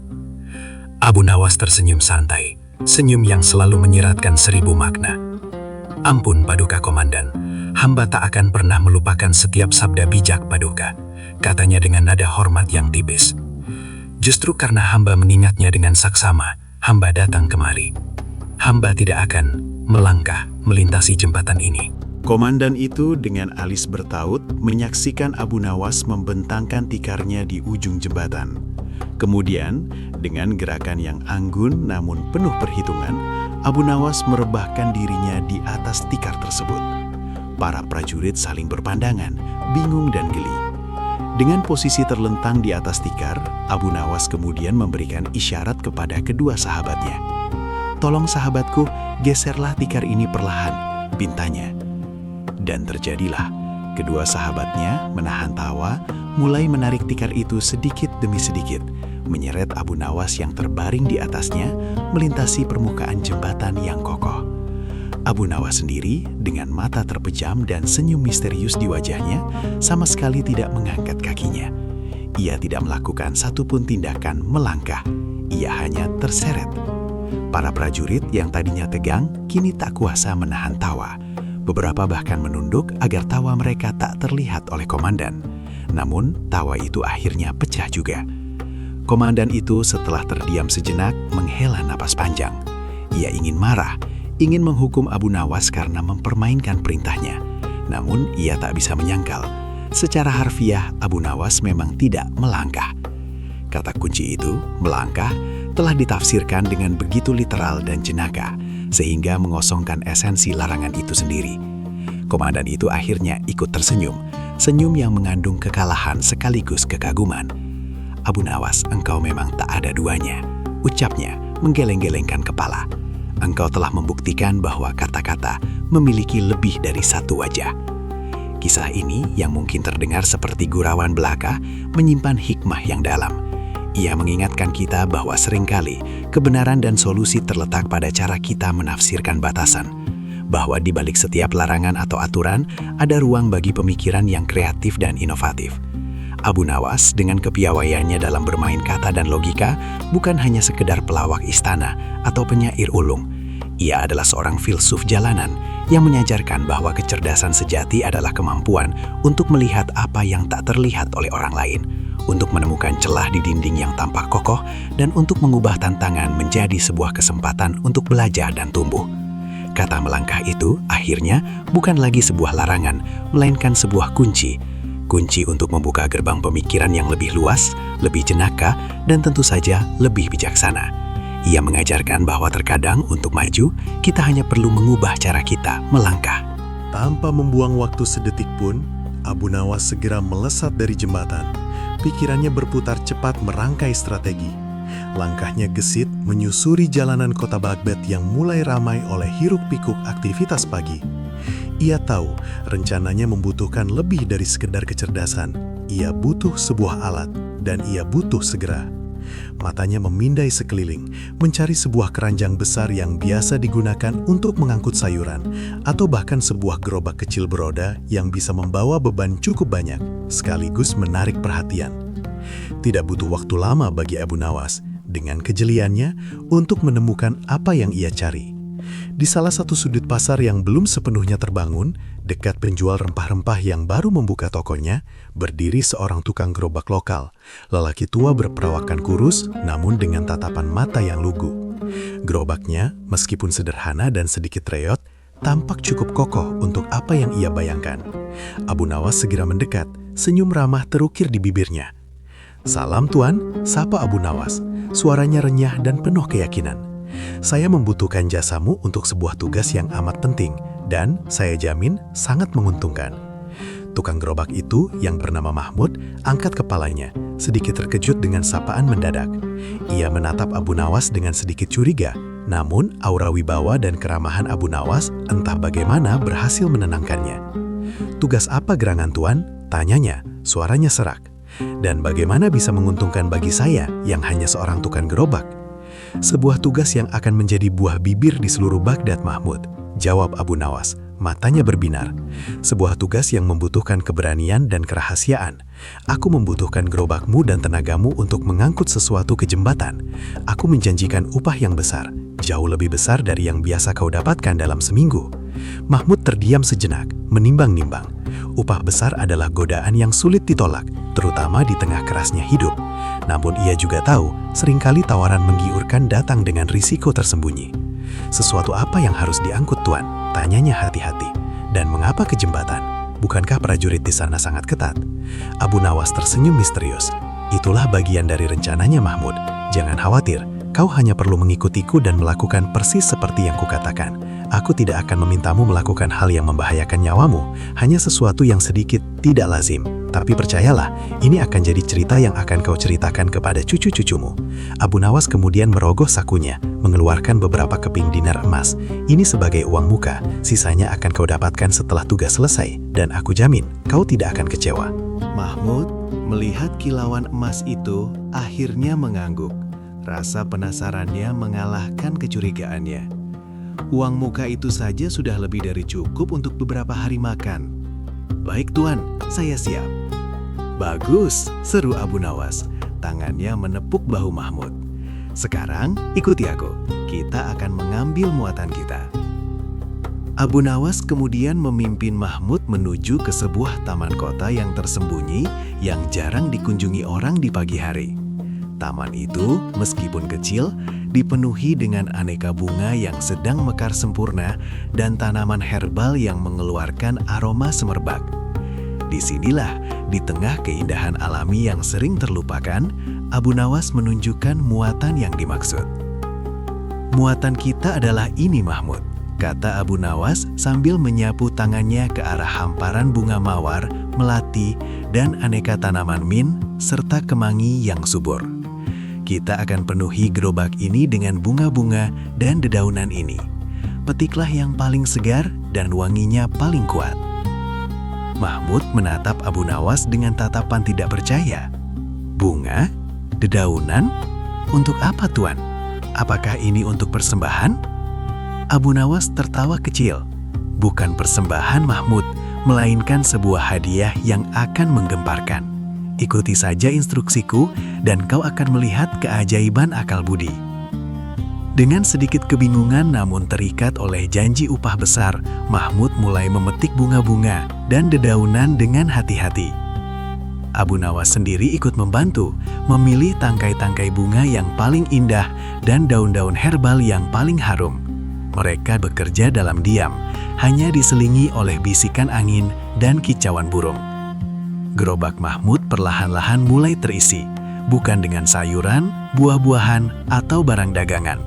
Abu Nawas tersenyum santai, senyum yang selalu menyiratkan 1000 makna. "Ampun Paduka Komandan, hamba tak akan pernah melupakan setiap sabda bijak Paduka," katanya dengan nada hormat yang tipis. "Justru karena hamba mengingatnya dengan saksama, hamba datang kemari. Hamba tidak akan melangkah melintasi jembatan ini." Komandan itu dengan alis bertaut menyaksikan Abu Nawas membentangkan tikarnya di ujung jembatan. Kemudian, dengan gerakan yang anggun namun penuh perhitungan, Abu Nawas merebahkan dirinya di atas tikar tersebut. Para prajurit saling berpandangan, bingung dan geli. Dengan posisi terlentang di atas tikar, Abu Nawas kemudian memberikan isyarat kepada kedua sahabatnya. "Tolong sahabatku, geserlah tikar ini perlahan," pintanya. Dan terjadilah, kedua sahabatnya menahan tawa, mulai menarik tikar itu sedikit demi sedikit, menyeret Abu Nawas yang terbaring di atasnya, melintasi permukaan jembatan yang kokoh. Abu Nawas sendiri, dengan mata terpejam dan senyum misterius di wajahnya, sama sekali tidak mengangkat kakinya. Ia tidak melakukan satupun tindakan melangkah, ia hanya terseret. Para prajurit yang tadinya tegang, kini tak kuasa menahan tawa. Beberapa bahkan menunduk agar tawa mereka tak terlihat oleh komandan. Namun, tawa itu akhirnya pecah juga. Komandan itu setelah terdiam sejenak menghela napas panjang. Ia ingin marah, ingin menghukum Abu Nawas karena mempermainkan perintahnya. Namun, ia tak bisa menyangkal. Secara harfiah, Abu Nawas memang tidak melangkah. Kata kunci itu, melangkah, telah ditafsirkan dengan begitu literal dan jenaka, sehingga mengosongkan esensi larangan itu sendiri. Komandan itu akhirnya ikut tersenyum, senyum yang mengandung kekalahan sekaligus kekaguman. "Abu Nawas, engkau memang tak ada duanya," ucapnya menggeleng-gelengkan kepala. "Engkau telah membuktikan bahwa kata-kata memiliki lebih dari satu wajah." Kisah ini yang mungkin terdengar seperti gurauan belaka menyimpan hikmah yang dalam. Ia mengingatkan kita bahwa seringkali kebenaran dan solusi terletak pada cara kita menafsirkan batasan. Bahwa di balik setiap larangan atau aturan ada ruang bagi pemikiran yang kreatif dan inovatif. Abu Nawas dengan kepiawaiannya dalam bermain kata dan logika bukan hanya sekedar pelawak istana atau penyair ulung. Ia adalah seorang filsuf jalanan yang mengajarkan bahwa kecerdasan sejati adalah kemampuan untuk melihat apa yang tak terlihat oleh orang lain, untuk menemukan celah di dinding yang tampak kokoh, dan untuk mengubah tantangan menjadi sebuah kesempatan untuk belajar dan tumbuh. Kata melangkah itu akhirnya bukan lagi sebuah larangan, melainkan sebuah kunci. Kunci untuk membuka gerbang pemikiran yang lebih luas, lebih jenaka, dan tentu saja lebih bijaksana. Ia mengajarkan bahwa terkadang untuk maju, kita hanya perlu mengubah cara kita melangkah. Tanpa membuang waktu sedetik pun, Abu Nawas segera melesat dari jembatan. Pikirannya berputar cepat merangkai strategi. Langkahnya gesit menyusuri jalanan kota Baghdad yang mulai ramai oleh hiruk-pikuk aktivitas pagi. Ia tahu rencananya membutuhkan lebih dari sekedar kecerdasan. Ia butuh sebuah alat, dan ia butuh segera. Matanya memindai sekeliling, mencari sebuah keranjang besar yang biasa digunakan untuk mengangkut sayuran, atau bahkan sebuah gerobak kecil beroda yang bisa membawa beban cukup banyak, sekaligus menarik perhatian. Tidak butuh waktu lama bagi Abu Nawas, dengan kejeliannya, untuk menemukan apa yang ia cari. Di salah satu sudut pasar yang belum sepenuhnya terbangun, dekat penjual rempah-rempah yang baru membuka tokonya, berdiri seorang tukang gerobak lokal. Lelaki tua berperawakan kurus, namun dengan tatapan mata yang lugu. Gerobaknya, meskipun sederhana dan sedikit reot, tampak cukup kokoh untuk apa yang ia bayangkan. Abu Nawas segera mendekat, senyum ramah terukir di bibirnya. "Salam tuan," sapa Abu Nawas. Suaranya renyah dan penuh keyakinan. "Saya membutuhkan jasamu untuk sebuah tugas yang amat penting, dan saya jamin sangat menguntungkan." Tukang gerobak itu, yang bernama Mahmud, angkat kepalanya, sedikit terkejut dengan sapaan mendadak. Ia menatap Abu Nawas dengan sedikit curiga, namun aura wibawa dan keramahan Abu Nawas entah bagaimana berhasil menenangkannya. "Tugas apa gerangan tuan?" tanyanya, suaranya serak. "Dan bagaimana bisa menguntungkan bagi saya yang hanya seorang tukang gerobak?" "Sebuah tugas yang akan menjadi buah bibir di seluruh Baghdad, Mahmud," jawab Abu Nawas, matanya berbinar. "Sebuah tugas yang membutuhkan keberanian dan kerahasiaan. Aku membutuhkan gerobakmu dan tenagamu untuk mengangkut sesuatu ke jembatan. Aku menjanjikan upah yang besar, jauh lebih besar dari yang biasa kau dapatkan dalam seminggu." Mahmud terdiam sejenak, menimbang-nimbang. Upah besar adalah godaan yang sulit ditolak, terutama di tengah kerasnya hidup. Namun ia juga tahu, seringkali tawaran menggiurkan datang dengan risiko tersembunyi. "Sesuatu apa yang harus diangkut tuan?" tanyanya hati-hati. "Dan mengapa ke jembatan? Bukankah prajurit di sana sangat ketat?" Abu Nawas tersenyum misterius. "Itulah bagian dari rencananya, Mahmud. Jangan khawatir, kau hanya perlu mengikutiku dan melakukan persis seperti yang kukatakan. Aku tidak akan memintamu melakukan hal yang membahayakan nyawamu, hanya sesuatu yang sedikit tidak lazim. Tapi percayalah, ini akan jadi cerita yang akan kau ceritakan kepada cucu-cucumu." Abu Nawas kemudian merogoh sakunya, mengeluarkan beberapa keping dinar emas. "Ini sebagai uang muka, sisanya akan kau dapatkan setelah tugas selesai, dan aku jamin kau tidak akan kecewa." Mahmud melihat kilauan emas itu akhirnya mengangguk. Rasa penasarannya mengalahkan kecurigaannya. Uang muka itu saja sudah lebih dari cukup untuk beberapa hari makan. "Baik tuan, saya siap." "Bagus," seru Abu Nawas. Tangannya menepuk bahu Mahmud. "Sekarang ikuti aku. kita akan mengambil muatan kita. Abu Nawas kemudian memimpin Mahmud menuju ke sebuah taman kota yang tersembunyi yang jarang dikunjungi orang di pagi hari. Taman itu, meskipun kecil, dipenuhi dengan aneka bunga yang sedang mekar sempurna dan tanaman herbal yang mengeluarkan aroma semerbak. Disinilah, di tengah keindahan alami yang sering terlupakan, Abu Nawas menunjukkan muatan yang dimaksud. "Muatan kita adalah ini, Mahmud," kata Abu Nawas sambil menyapu tangannya ke arah hamparan bunga mawar, melati, dan aneka tanaman mint, serta kemangi yang subur. "Kita akan penuhi gerobak ini dengan bunga-bunga dan dedaunan ini. Petiklah yang paling segar dan wanginya paling kuat." Mahmud menatap Abu Nawas dengan tatapan tidak percaya. "Bunga? Dedaunan? Untuk apa, Tuan? Apakah ini untuk persembahan?" Abu Nawas tertawa kecil. "Bukan persembahan, Mahmud, melainkan sebuah hadiah yang akan menggemparkan. Ikuti saja instruksiku dan kau akan melihat keajaiban akal budi." Dengan sedikit kebingungan namun terikat oleh janji upah besar, Mahmud mulai memetik bunga-bunga dan dedaunan dengan hati-hati. Abu Nawas sendiri ikut membantu, memilih tangkai-tangkai bunga yang paling indah dan daun-daun herbal yang paling harum. Mereka bekerja dalam diam, hanya diselingi oleh bisikan angin dan kicauan burung. Gerobak Mahmud perlahan-lahan mulai terisi, bukan dengan sayuran, buah-buahan, atau barang dagangan,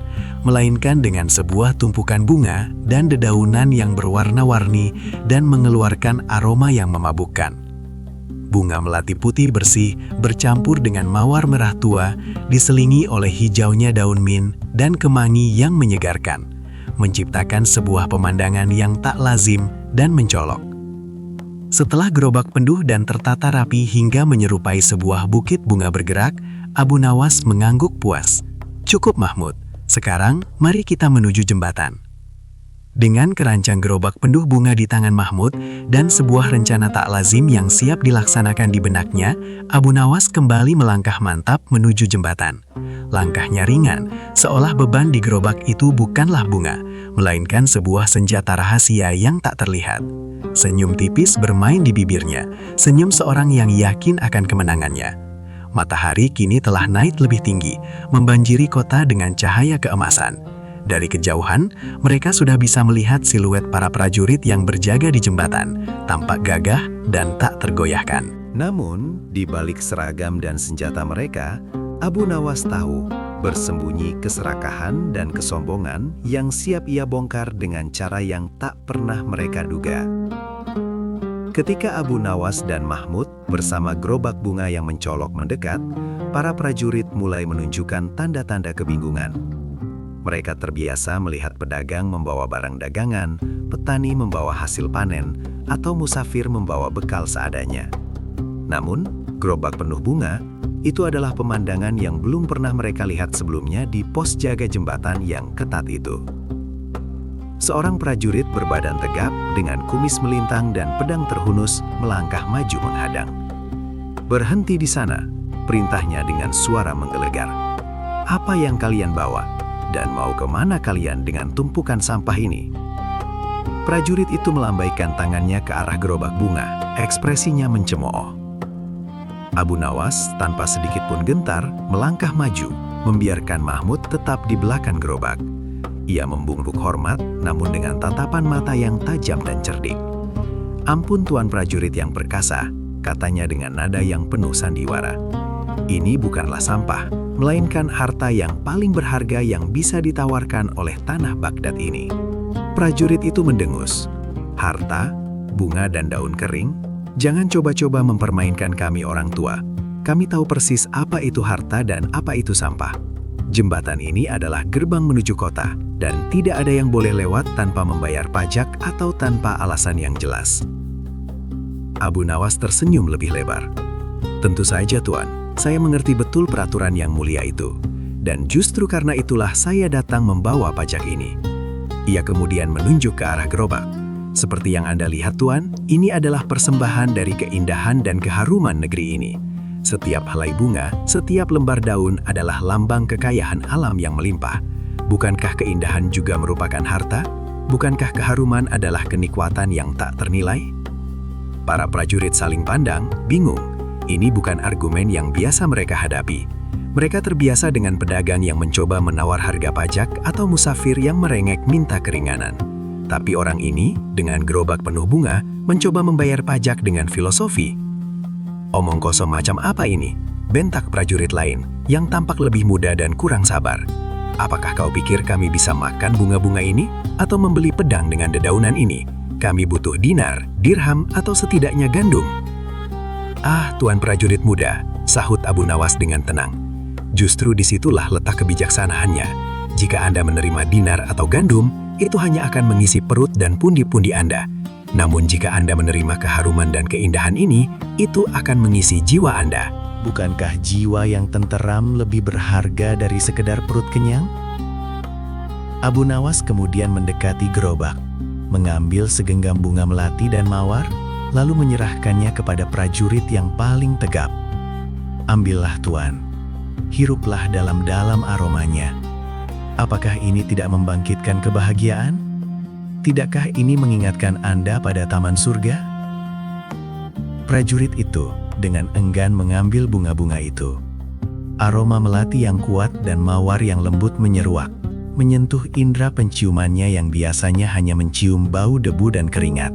melainkan dengan sebuah tumpukan bunga dan dedaunan yang berwarna-warni dan mengeluarkan aroma yang memabukkan. Bunga melati putih bersih bercampur dengan mawar merah tua, diselingi oleh hijaunya daun mint dan kemangi yang menyegarkan, menciptakan sebuah pemandangan yang tak lazim dan mencolok. Setelah gerobak penuh dan tertata rapi hingga menyerupai sebuah bukit bunga bergerak, Abu Nawas mengangguk puas. "Cukup, Mahmud. Sekarang, mari kita menuju jembatan." Dengan kerancang gerobak penuh bunga di tangan Mahmud dan sebuah rencana tak lazim yang siap dilaksanakan di benaknya, Abu Nawas kembali melangkah mantap menuju jembatan. Langkahnya ringan, seolah beban di gerobak itu bukanlah bunga, melainkan sebuah senjata rahasia yang tak terlihat. Senyum tipis bermain di bibirnya, senyum seorang yang yakin akan kemenangannya. Matahari kini telah naik lebih tinggi, membanjiri kota dengan cahaya keemasan. Dari kejauhan, mereka sudah bisa melihat siluet para prajurit yang berjaga di jembatan, tampak gagah dan tak tergoyahkan. Namun, di balik seragam dan senjata mereka, Abu Nawas tahu bersembunyi keserakahan dan kesombongan yang siap ia bongkar dengan cara yang tak pernah mereka duga. Ketika Abu Nawas dan Mahmud bersama gerobak bunga yang mencolok mendekat, para prajurit mulai menunjukkan tanda-tanda kebingungan. Mereka terbiasa melihat pedagang membawa barang dagangan, petani membawa hasil panen, atau musafir membawa bekal seadanya. Namun, gerobak penuh bunga itu adalah pemandangan yang belum pernah mereka lihat sebelumnya di pos jaga jembatan yang ketat itu. Seorang prajurit berbadan tegap dengan kumis melintang dan pedang terhunus melangkah maju menghadang. "Berhenti di sana," perintahnya dengan suara menggelegar. "Apa yang kalian bawa? Dan mau kemana kalian dengan tumpukan sampah ini?" Prajurit itu melambaikan tangannya ke arah gerobak bunga, ekspresinya mencemooh. Abu Nawas tanpa sedikit pun gentar melangkah maju, membiarkan Mahmud tetap di belakang gerobak. Ia membungkuk hormat, namun dengan tatapan mata yang tajam dan cerdik. "Ampun Tuan prajurit yang perkasa," katanya dengan nada yang penuh sandiwara. "Ini bukanlah sampah, melainkan harta yang paling berharga yang bisa ditawarkan oleh tanah Baghdad ini." Prajurit itu mendengus. "Harta, bunga dan daun kering? Jangan coba-coba mempermainkan kami orang tua. Kami tahu persis apa itu harta dan apa itu sampah. Jembatan ini adalah gerbang menuju kota, dan tidak ada yang boleh lewat tanpa membayar pajak atau tanpa alasan yang jelas." Abu Nawas tersenyum lebih lebar. "Tentu saja Tuan, saya mengerti betul peraturan yang mulia itu. Dan justru karena itulah saya datang membawa pajak ini." Ia kemudian menunjuk ke arah gerobak. "Seperti yang Anda lihat Tuan, ini adalah persembahan dari keindahan dan keharuman negeri ini. Setiap helai bunga, setiap lembar daun adalah lambang kekayaan alam yang melimpah. Bukankah keindahan juga merupakan harta? Bukankah keharuman adalah kenikmatan yang tak ternilai? Para prajurit saling pandang, bingung. Ini bukan argumen yang biasa mereka hadapi. Mereka terbiasa dengan pedagang yang mencoba menawar harga pajak atau musafir yang merengek minta keringanan. Tapi orang ini, dengan gerobak penuh bunga, mencoba membayar pajak dengan filosofi. Omong kosong macam apa ini? Bentak prajurit lain, yang tampak lebih muda dan kurang sabar. Apakah kau pikir kami bisa makan bunga-bunga ini? Atau membeli pedang dengan dedaunan ini? Kami butuh dinar, dirham, atau setidaknya gandum. Ah, Tuan prajurit muda, sahut Abu Nawas dengan tenang. Justru disitulah letak kebijaksanaannya. Jika Anda menerima dinar atau gandum, itu hanya akan mengisi perut dan pundi-pundi Anda. Namun jika Anda menerima keharuman dan keindahan ini, itu akan mengisi jiwa Anda. Bukankah jiwa yang tenteram lebih berharga dari sekedar perut kenyang? Abu Nawas kemudian mendekati gerobak, mengambil segenggam bunga melati dan mawar, lalu menyerahkannya kepada prajurit yang paling tegap. Ambillah Tuan, hiruplah dalam-dalam aromanya. Apakah ini tidak membangkitkan kebahagiaan? Tidakkah ini mengingatkan Anda pada taman surga? Prajurit itu dengan enggan mengambil bunga-bunga itu. Aroma melati yang kuat dan mawar yang lembut menyeruak, menyentuh indera penciumannya yang biasanya hanya mencium bau debu dan keringat.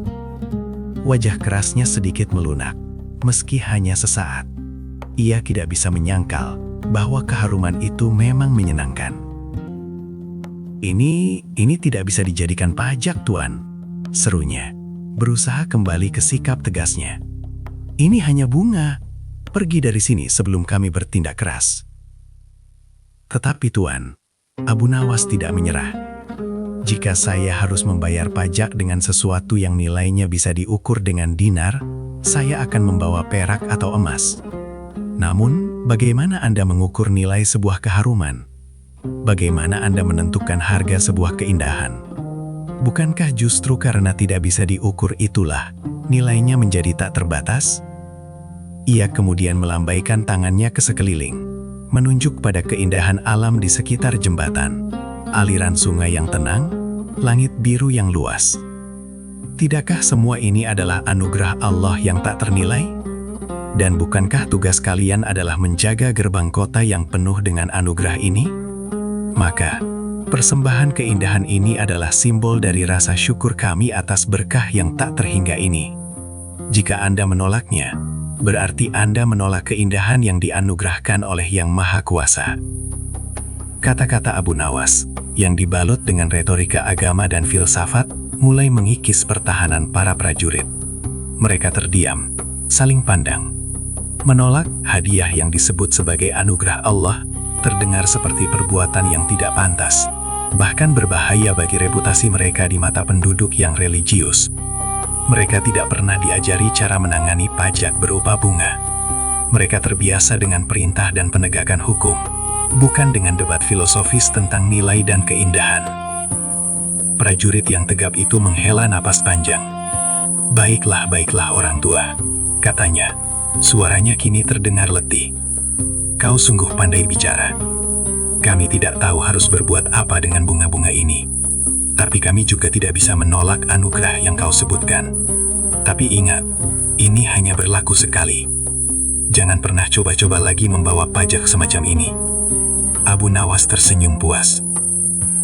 Wajah kerasnya sedikit melunak, meski hanya sesaat. Ia tidak bisa menyangkal bahwa keharuman itu memang menyenangkan. Ini tidak bisa dijadikan pajak, Tuan, serunya, berusaha kembali ke sikap tegasnya. Ini hanya bunga. Pergi dari sini sebelum kami bertindak keras. Tetapi Tuan, Abu Nawas tidak menyerah. Jika saya harus membayar pajak dengan sesuatu yang nilainya bisa diukur dengan dinar, saya akan membawa perak atau emas. Namun, bagaimana Anda mengukur nilai sebuah keharuman? Bagaimana Anda menentukan harga sebuah keindahan? Bukankah justru karena tidak bisa diukur itulah nilainya menjadi tak terbatas? Ia kemudian melambaikan tangannya ke sekeliling, menunjuk pada keindahan alam di sekitar jembatan, aliran sungai yang tenang, langit biru yang luas. Tidakkah semua ini adalah anugerah Allah yang tak ternilai? Dan bukankah tugas kalian adalah menjaga gerbang kota yang penuh dengan anugerah ini? Maka, persembahan keindahan ini adalah simbol dari rasa syukur kami atas berkah yang tak terhingga ini. Jika Anda menolaknya, berarti Anda menolak keindahan yang dianugerahkan oleh Yang Maha Kuasa. Kata-kata Abu Nawas, yang dibalut dengan retorika agama dan filsafat, mulai mengikis pertahanan para prajurit. Mereka terdiam, saling pandang. Menolak hadiah yang disebut sebagai anugerah Allah terdengar seperti perbuatan yang tidak pantas, bahkan berbahaya bagi reputasi mereka di mata penduduk yang religius. Mereka tidak pernah diajari cara menangani pajak berupa bunga. Mereka terbiasa dengan perintah dan penegakan hukum, bukan dengan debat filosofis tentang nilai dan keindahan. Prajurit yang tegap itu menghela napas panjang. Baiklah, baiklah orang tua, katanya. Suaranya kini terdengar letih. Kau sungguh pandai bicara. Kami tidak tahu harus berbuat apa dengan bunga-bunga ini. Tapi kami juga tidak bisa menolak anugerah yang kau sebutkan. Tapi ingat, ini hanya berlaku sekali. Jangan pernah coba-coba lagi membawa pajak semacam ini. Abu Nawas tersenyum puas.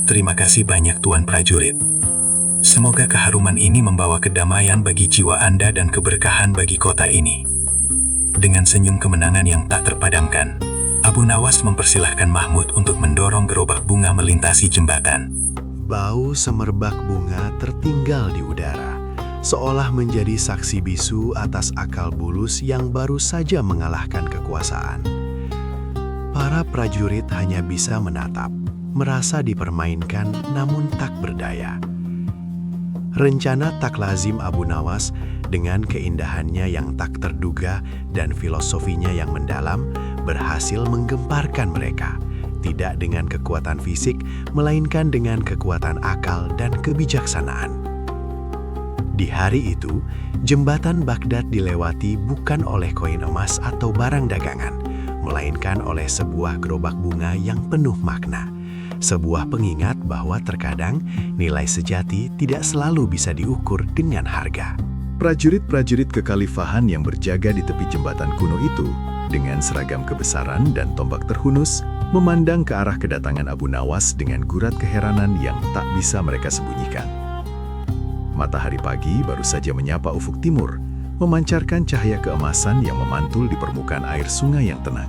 Terima kasih banyak Tuan Prajurit. Semoga keharuman ini membawa kedamaian bagi jiwa Anda dan keberkahan bagi kota ini. Dengan senyum kemenangan yang tak terpadamkan, Abu Nawas mempersilahkan Mahmud untuk mendorong gerobak bunga melintasi jembatan. Bau semerbak bunga tertinggal di udara, seolah menjadi saksi bisu atas akal bulus yang baru saja mengalahkan kekuasaan. Para prajurit hanya bisa menatap, merasa dipermainkan namun tak berdaya. Rencana tak lazim Abu Nawas dengan keindahannya yang tak terduga dan filosofinya yang mendalam berhasil menggemparkan mereka, tidak dengan kekuatan fisik, melainkan dengan kekuatan akal dan kebijaksanaan. Di hari itu, jembatan Baghdad dilewati bukan oleh koin emas atau barang dagangan, melainkan oleh sebuah gerobak bunga yang penuh makna. sebuah pengingat bahwa terkadang nilai sejati tidak selalu bisa diukur dengan harga. Prajurit-prajurit kekhalifahan yang berjaga di tepi jembatan kuno itu, dengan seragam kebesaran dan tombak terhunus, memandang ke arah kedatangan Abu Nawas dengan gurat keheranan yang tak bisa mereka sembunyikan. Matahari pagi baru saja menyapa ufuk timur, memancarkan cahaya keemasan yang memantul di permukaan air sungai yang tenang.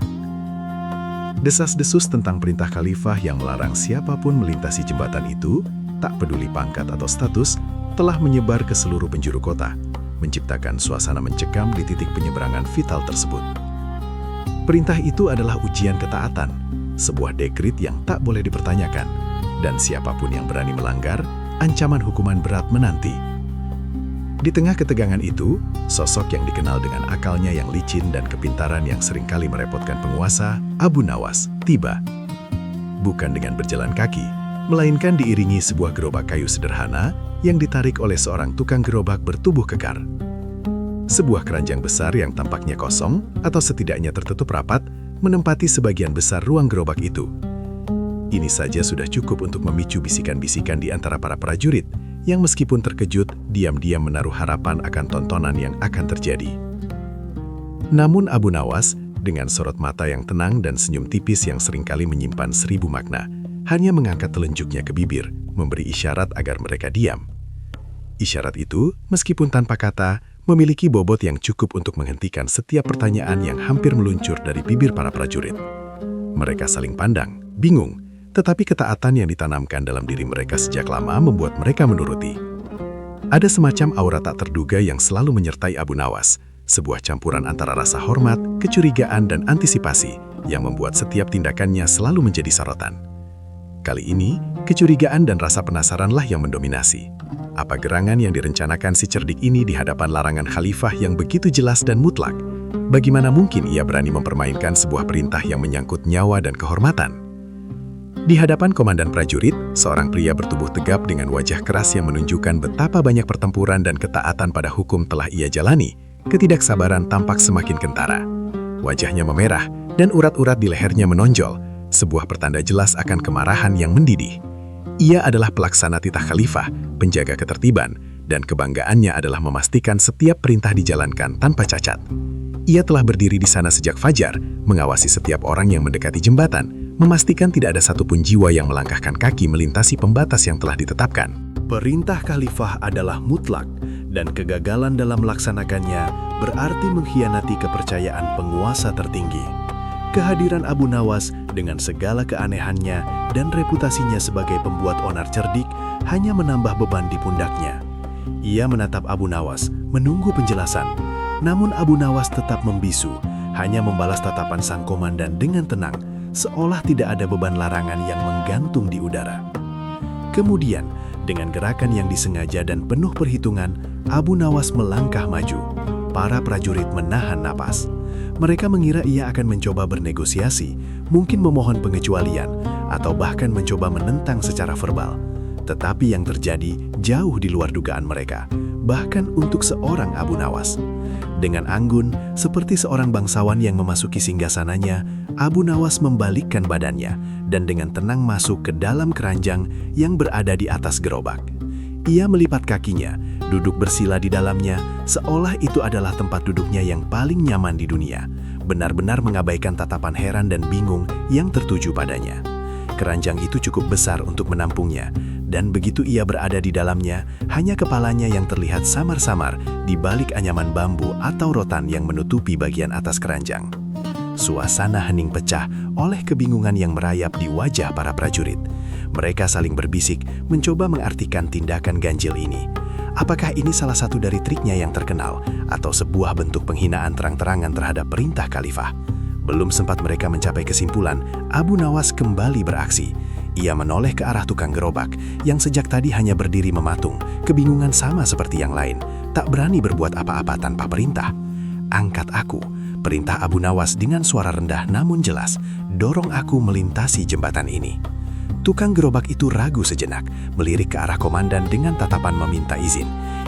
Desas-desus tentang perintah khalifah yang melarang siapapun melintasi jembatan itu, tak peduli pangkat atau status, telah menyebar ke seluruh penjuru kota, menciptakan suasana mencekam di titik penyeberangan vital tersebut. Perintah itu adalah ujian ketaatan, sebuah dekrit yang tak boleh dipertanyakan, dan siapapun yang berani melanggar, ancaman hukuman berat menanti. Di tengah ketegangan itu, sosok yang dikenal dengan akalnya yang licin dan kepintaran yang seringkali merepotkan penguasa, Abu Nawas, tiba. Bukan dengan berjalan kaki, melainkan diiringi sebuah gerobak kayu sederhana yang ditarik oleh seorang tukang gerobak bertubuh kekar. Sebuah keranjang besar yang tampaknya kosong atau setidaknya tertutup rapat menempati sebagian besar ruang gerobak itu. Ini saja sudah cukup untuk memicu bisikan-bisikan di antara para prajurit yang meskipun terkejut, diam-diam menaruh harapan akan tontonan yang akan terjadi. Namun Abu Nawas, dengan sorot mata yang tenang dan senyum tipis yang seringkali menyimpan 1000 makna, hanya mengangkat telunjuknya ke bibir, memberi isyarat agar mereka diam. Isyarat itu, meskipun tanpa kata, memiliki bobot yang cukup untuk menghentikan setiap pertanyaan yang hampir meluncur dari bibir para prajurit. Mereka saling pandang, bingung, tetapi ketaatan yang ditanamkan dalam diri mereka sejak lama membuat mereka menuruti. Ada semacam aura tak terduga yang selalu menyertai Abu Nawas, sebuah campuran antara rasa hormat, kecurigaan, dan antisipasi yang membuat setiap tindakannya selalu menjadi sorotan. Kali ini, kecurigaan dan rasa penasaranlah yang mendominasi. Apa gerangan yang direncanakan si cerdik ini di hadapan larangan khalifah yang begitu jelas dan mutlak? Bagaimana mungkin ia berani mempermainkan sebuah perintah yang menyangkut nyawa dan kehormatan? Di hadapan komandan prajurit, seorang pria bertubuh tegap dengan wajah keras yang menunjukkan betapa banyak pertempuran dan ketaatan pada hukum telah ia jalani, ketidaksabaran tampak semakin kentara. Wajahnya memerah dan urat-urat di lehernya menonjol, sebuah pertanda jelas akan kemarahan yang mendidih. Ia adalah pelaksana titah khalifah, penjaga ketertiban, dan kebanggaannya adalah memastikan setiap perintah dijalankan tanpa cacat. Ia telah berdiri di sana sejak fajar, mengawasi setiap orang yang mendekati jembatan, memastikan tidak ada satupun jiwa yang melangkahkan kaki melintasi pembatas yang telah ditetapkan. Perintah khalifah adalah mutlak, dan kegagalan dalam melaksanakannya berarti mengkhianati kepercayaan penguasa tertinggi. Kehadiran Abu Nawas dengan segala keanehannya dan reputasinya sebagai pembuat onar cerdik hanya menambah beban di pundaknya. Ia menatap Abu Nawas, menunggu penjelasan. Namun Abu Nawas tetap membisu, hanya membalas tatapan sang komandan dengan tenang, seolah tidak ada beban larangan yang menggantung di udara. Kemudian, dengan gerakan yang disengaja dan penuh perhitungan, Abu Nawas melangkah maju. Para prajurit menahan napas. Mereka mengira ia akan mencoba bernegosiasi, mungkin memohon pengecualian, atau bahkan mencoba menentang secara verbal. Tetapi yang terjadi jauh di luar dugaan mereka, bahkan untuk seorang Abu Nawas. Dengan anggun, seperti seorang bangsawan yang memasuki singgasananya, Abu Nawas membalikkan badannya dan dengan tenang masuk ke dalam keranjang yang berada di atas gerobak. Ia melipat kakinya, duduk bersila di dalamnya, seolah itu adalah tempat duduknya yang paling nyaman di dunia, benar-benar mengabaikan tatapan heran dan bingung yang tertuju padanya. Keranjang itu cukup besar untuk menampungnya, dan begitu ia berada di dalamnya, hanya kepalanya yang terlihat samar-samar di balik anyaman bambu atau rotan yang menutupi bagian atas keranjang. Suasana hening pecah oleh kebingungan yang merayap di wajah para prajurit. Mereka saling berbisik, mencoba mengartikan tindakan ganjil ini. Apakah ini salah satu dari triknya yang terkenal, atau sebuah bentuk penghinaan terang-terangan terhadap perintah khalifah? Belum sempat mereka mencapai kesimpulan, Abu Nawas kembali beraksi. Ia menoleh ke arah tukang gerobak, yang sejak tadi hanya berdiri mematung, kebingungan sama seperti yang lain, tak berani berbuat apa-apa tanpa perintah. "Angkat aku," perintah Abu Nawas dengan suara rendah namun jelas, "dorong aku melintasi jembatan ini." Tukang gerobak itu ragu sejenak, melirik ke arah komandan dengan tatapan meminta izin.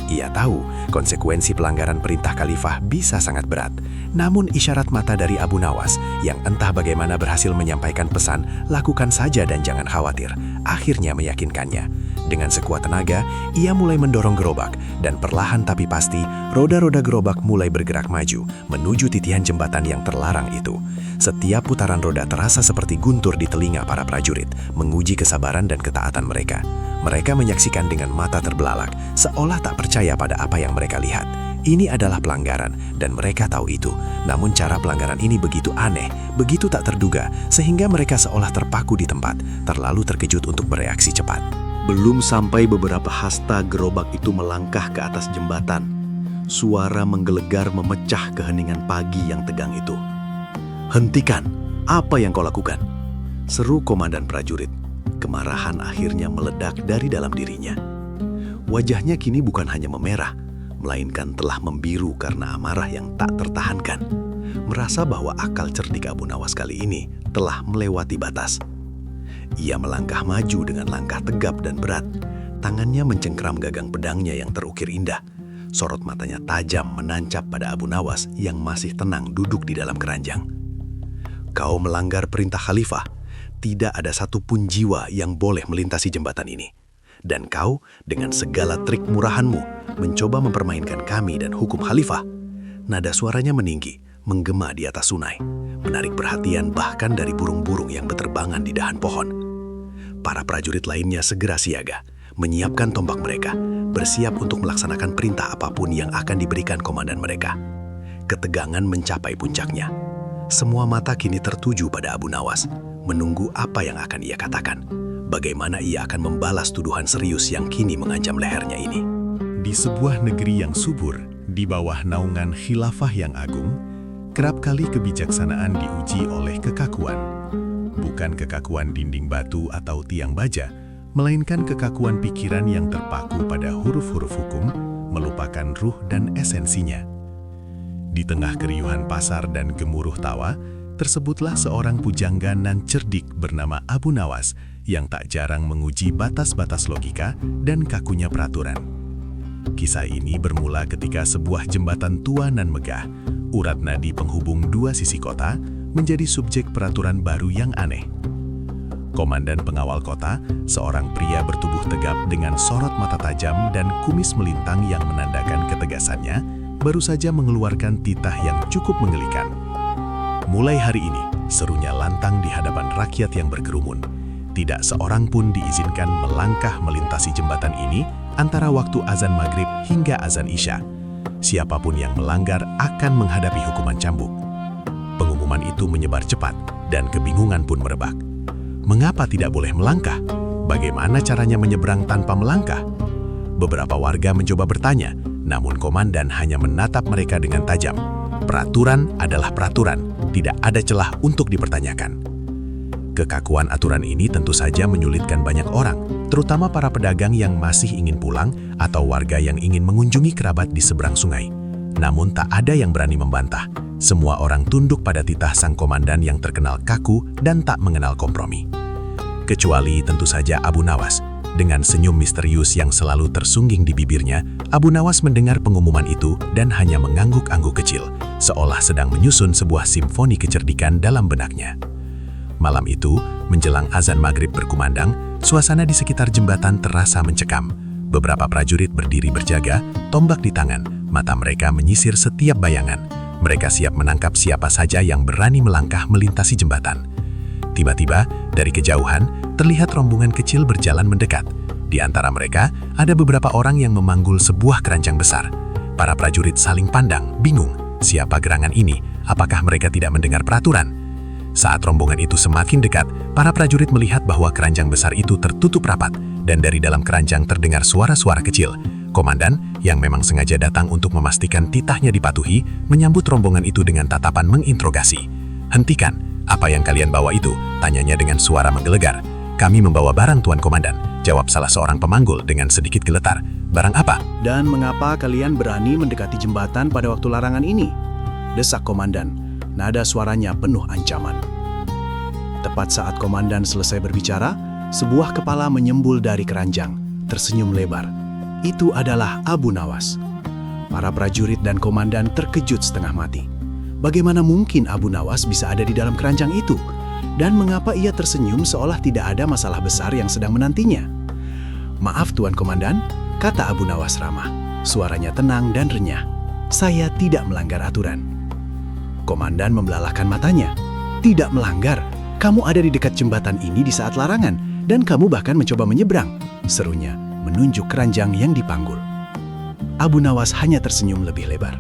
Ia tahu konsekuensi pelanggaran perintah khalifah bisa sangat berat. Namun isyarat mata dari Abu Nawas yang entah bagaimana berhasil menyampaikan pesan lakukan saja dan jangan khawatir, akhirnya meyakinkannya. Dengan sekuat tenaga, ia mulai mendorong gerobak dan perlahan tapi pasti roda-roda gerobak mulai bergerak maju menuju titian jembatan yang terlarang itu. Setiap putaran roda terasa seperti guntur di telinga para prajurit, menguji kesabaran dan ketaatan mereka. Mereka menyaksikan dengan mata terbelalak, seolah tak percaya pada apa yang mereka lihat. Ini adalah pelanggaran, dan mereka tahu itu. Namun cara pelanggaran ini begitu aneh, begitu tak terduga, sehingga mereka seolah terpaku di tempat, terlalu terkejut untuk bereaksi cepat. Belum sampai beberapa hasta gerobak itu melangkah ke atas jembatan. Suara menggelegar memecah keheningan pagi yang tegang itu. "Hentikan! Apa yang kau lakukan?" seru komandan prajurit. Kemarahan akhirnya meledak dari dalam dirinya. Wajahnya kini bukan hanya memerah, melainkan telah membiru karena amarah yang tak tertahankan. Merasa bahwa akal cerdik Abu Nawas kali ini telah melewati batas. Ia melangkah maju dengan langkah tegap dan berat. Tangannya mencengkram gagang pedangnya yang terukir indah. Sorot matanya tajam menancap pada Abu Nawas yang masih tenang duduk di dalam keranjang. "Kau melanggar perintah khalifah. Tidak ada satupun jiwa yang boleh melintasi jembatan ini. Dan kau, dengan segala trik murahanmu, mencoba mempermainkan kami dan hukum khalifah." Nada suaranya meninggi, menggema di atas sungai, menarik perhatian bahkan dari burung-burung yang berterbangan di dahan pohon. Para prajurit lainnya segera siaga, menyiapkan tombak mereka, bersiap untuk melaksanakan perintah apapun yang akan diberikan komandan mereka. Ketegangan mencapai puncaknya. Semua mata kini tertuju pada Abu Nawas, menunggu apa yang akan ia katakan. Bagaimana ia akan membalas tuduhan serius yang kini mengancam lehernya ini. Di sebuah negeri yang subur, di bawah naungan khilafah yang agung, kerap kali kebijaksanaan diuji oleh kekakuan. Bukan kekakuan dinding batu atau tiang baja, melainkan kekakuan pikiran yang terpaku pada huruf-huruf hukum, melupakan ruh dan esensinya. Di tengah keriuhan pasar dan gemuruh tawa, tersebutlah seorang pujangga nan cerdik bernama Abu Nawas yang tak jarang menguji batas-batas logika dan kakunya peraturan. Kisah ini bermula ketika sebuah jembatan tua nan megah, urat nadi penghubung dua sisi kota, menjadi subjek peraturan baru yang aneh. Komandan pengawal kota, seorang pria bertubuh tegap dengan sorot mata tajam dan kumis melintang yang menandakan ketegasannya, baru saja mengeluarkan titah yang cukup menggelikan. "Mulai hari ini," serunya lantang di hadapan rakyat yang berkerumun. Tidak seorang pun diizinkan melangkah melintasi jembatan ini antara waktu azan maghrib hingga azan isya. Siapapun yang melanggar akan menghadapi hukuman cambuk. Pengumuman itu menyebar cepat dan kebingungan pun merebak. Mengapa tidak boleh melangkah? Bagaimana caranya menyeberang tanpa melangkah? Beberapa warga mencoba bertanya, namun komandan hanya menatap mereka dengan tajam. Peraturan adalah peraturan, tidak ada celah untuk dipertanyakan. Kekakuan aturan ini tentu saja menyulitkan banyak orang, terutama para pedagang yang masih ingin pulang atau warga yang ingin mengunjungi kerabat di seberang sungai. Namun tak ada yang berani membantah. Semua orang tunduk pada titah sang komandan yang terkenal kaku dan tak mengenal kompromi. Kecuali tentu saja Abu Nawas. Dengan senyum misterius yang selalu tersungging di bibirnya, Abu Nawas mendengar pengumuman itu dan hanya mengangguk-angguk kecil, seolah sedang menyusun sebuah simfoni kecerdikan dalam benaknya. Malam itu, menjelang azan maghrib berkumandang, suasana di sekitar jembatan terasa mencekam. Beberapa prajurit berdiri berjaga, tombak di tangan, mata mereka menyisir setiap bayangan. Mereka siap menangkap siapa saja yang berani melangkah melintasi jembatan. Tiba-tiba, dari kejauhan, terlihat rombongan kecil berjalan mendekat. Di antara mereka, ada beberapa orang yang memanggul sebuah keranjang besar. Para prajurit saling pandang, bingung. Siapa gerangan ini? Apakah mereka tidak mendengar peraturan? Saat rombongan itu semakin dekat, para prajurit melihat bahwa keranjang besar itu tertutup rapat, dan dari dalam keranjang terdengar suara-suara kecil. Komandan, yang memang sengaja datang untuk memastikan titahnya dipatuhi, menyambut rombongan itu dengan tatapan menginterogasi. "Hentikan, apa yang kalian bawa itu?" tanyanya dengan suara menggelegar. "Kami membawa barang, Tuan Komandan," jawab salah seorang pemanggul dengan sedikit geletar. "Barang apa?" "Dan mengapa kalian berani mendekati jembatan pada waktu larangan ini?" desak komandan. Nada suaranya penuh ancaman. Tepat saat komandan selesai berbicara, sebuah kepala menyembul dari keranjang, tersenyum lebar. Itu adalah Abu Nawas. Para prajurit dan komandan terkejut setengah mati. Bagaimana mungkin Abu Nawas bisa ada di dalam keranjang itu? Dan mengapa ia tersenyum seolah tidak ada masalah besar yang sedang menantinya? "Maaf Tuan Komandan," kata Abu Nawas ramah. Suaranya tenang dan renyah. "Saya tidak melanggar aturan." Komandan membelalakkan matanya. "Tidak melanggar? Kamu ada di dekat jembatan ini di saat larangan, dan kamu bahkan mencoba menyeberang," serunya, menunjuk keranjang yang dipanggul. Abu Nawas hanya tersenyum lebih lebar.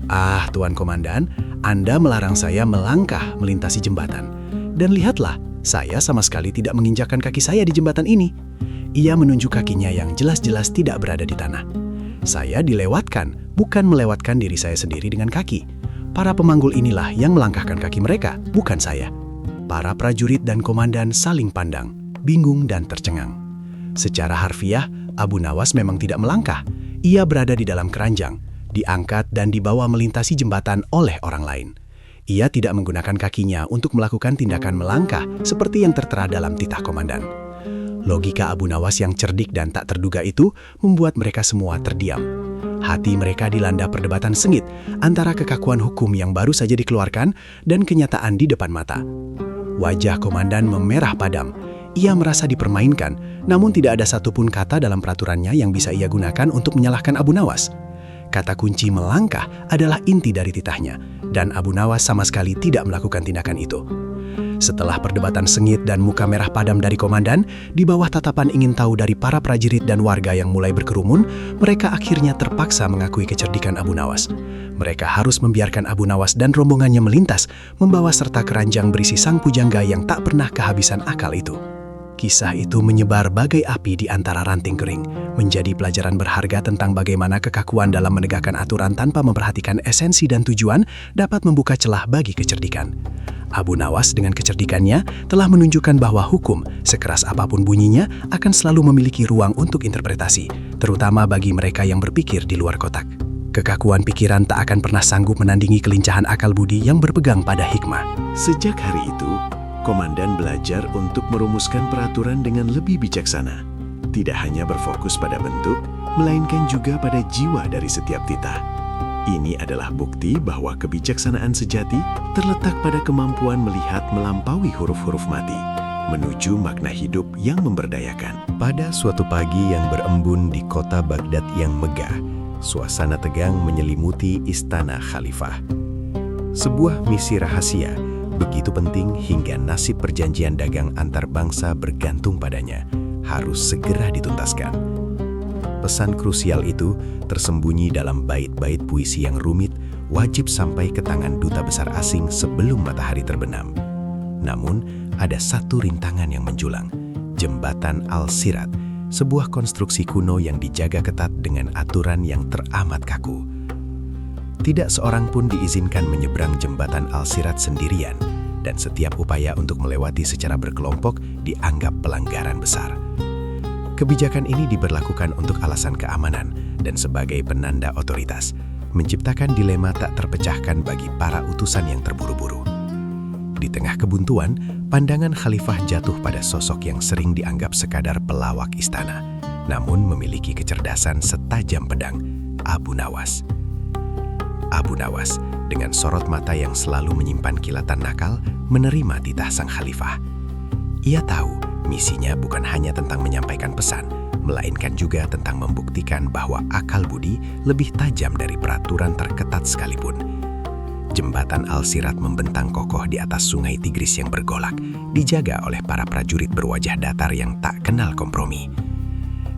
"Ah, Tuan Komandan, Anda melarang saya melangkah melintasi jembatan. Dan lihatlah, saya sama sekali tidak menginjakkan kaki saya di jembatan ini." Ia menunjuk kakinya yang jelas-jelas tidak berada di tanah. "Saya dilewatkan, bukan melewatkan diri saya sendiri dengan kaki. Para pemanggul inilah yang melangkahkan kaki mereka, bukan saya." Para prajurit dan komandan saling pandang, bingung dan tercengang. Secara harfiah, Abu Nawas memang tidak melangkah. Ia berada di dalam keranjang, diangkat dan dibawa melintasi jembatan oleh orang lain. Ia tidak menggunakan kakinya untuk melakukan tindakan melangkah seperti yang tertera dalam titah komandan. Logika Abu Nawas yang cerdik dan tak terduga itu membuat mereka semua terdiam. Hati mereka dilanda perdebatan sengit antara kekakuan hukum yang baru saja dikeluarkan dan kenyataan di depan mata. Wajah komandan memerah padam. Ia merasa dipermainkan, namun tidak ada satupun kata dalam peraturannya yang bisa ia gunakan untuk menyalahkan Abu Nawas. Kata kunci melangkah adalah inti dari titahnya, dan Abu Nawas sama sekali tidak melakukan tindakan itu. Setelah perdebatan sengit dan muka merah padam dari komandan, di bawah tatapan ingin tahu dari para prajurit dan warga yang mulai berkerumun, mereka akhirnya terpaksa mengakui kecerdikan Abu Nawas. Mereka harus membiarkan Abu Nawas dan rombongannya melintas, membawa serta keranjang berisi sang pujangga yang tak pernah kehabisan akal itu. Kisah itu menyebar bagai api di antara ranting kering, menjadi pelajaran berharga tentang bagaimana kekakuan dalam menegakkan aturan tanpa memperhatikan esensi dan tujuan dapat membuka celah bagi kecerdikan. Abu Nawas dengan kecerdikannya telah menunjukkan bahwa hukum, sekeras apapun bunyinya, akan selalu memiliki ruang untuk interpretasi, terutama bagi mereka yang berpikir di luar kotak. Kekakuan pikiran tak akan pernah sanggup menandingi kelincahan akal budi yang berpegang pada hikmah. Sejak hari itu, komandan belajar untuk merumuskan peraturan dengan lebih bijaksana. Tidak hanya berfokus pada bentuk, melainkan juga pada jiwa dari setiap titah. Ini adalah bukti bahwa kebijaksanaan sejati terletak pada kemampuan melihat melampaui huruf-huruf mati, menuju makna hidup yang memberdayakan. Pada suatu pagi yang berembun di kota Baghdad yang megah, suasana tegang menyelimuti istana khalifah. Sebuah misi rahasia begitu penting hingga nasib perjanjian dagang antar bangsa bergantung padanya, harus segera dituntaskan. Pesan krusial itu tersembunyi dalam bait-bait puisi yang rumit, wajib sampai ke tangan duta besar asing sebelum matahari terbenam. Namun, ada satu rintangan yang menjulang, Jembatan Al-Sirat, sebuah konstruksi kuno yang dijaga ketat dengan aturan yang teramat kaku. Tidak seorang pun diizinkan menyeberang Jembatan Al-Sirat sendirian, dan setiap upaya untuk melewati secara berkelompok dianggap pelanggaran besar. Kebijakan ini diberlakukan untuk alasan keamanan dan sebagai penanda otoritas, menciptakan dilema tak terpecahkan bagi para utusan yang terburu-buru. Di tengah kebuntuan, pandangan khalifah jatuh pada sosok yang sering dianggap sekadar pelawak istana, namun memiliki kecerdasan setajam pedang, Abu Nawas. Abu Nawas, dengan sorot mata yang selalu menyimpan kilatan nakal, menerima titah sang khalifah. Ia tahu misinya bukan hanya tentang menyampaikan pesan, melainkan juga tentang membuktikan bahwa akal budi lebih tajam dari peraturan terketat sekalipun. Jembatan Al-Sirat membentang kokoh di atas sungai Tigris yang bergolak, dijaga oleh para prajurit berwajah datar yang tak kenal kompromi.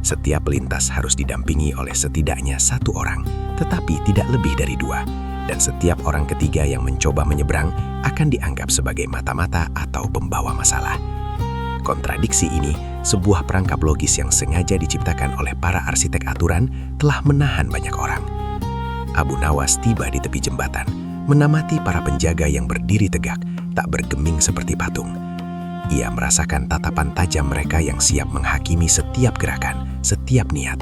Setiap pelintas harus didampingi oleh setidaknya satu orang, tetapi tidak lebih dari dua, dan setiap orang ketiga yang mencoba menyeberang akan dianggap sebagai mata-mata atau pembawa masalah. Kontradiksi ini, sebuah perangkap logis yang sengaja diciptakan oleh para arsitek aturan, telah menahan banyak orang. Abu Nawas tiba di tepi jembatan, menamati para penjaga yang berdiri tegak, tak bergeming seperti patung. Ia merasakan tatapan tajam mereka yang siap menghakimi setiap gerakan, setiap niat.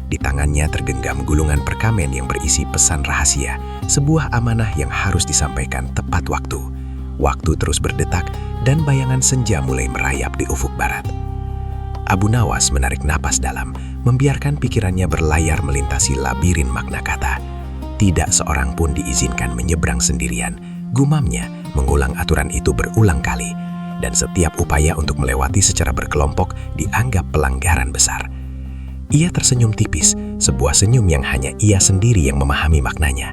Di tangannya tergenggam gulungan perkamen yang berisi pesan rahasia, sebuah amanah yang harus disampaikan tepat waktu. Waktu terus berdetak dan bayangan senja mulai merayap di ufuk barat. Abu Nawas menarik napas dalam, membiarkan pikirannya berlayar melintasi labirin makna kata. Tidak seorang pun diizinkan menyeberang sendirian. Gumamnya mengulang aturan itu berulang kali, dan setiap upaya untuk melewati secara berkelompok dianggap pelanggaran besar. Ia tersenyum tipis, sebuah senyum yang hanya ia sendiri yang memahami maknanya.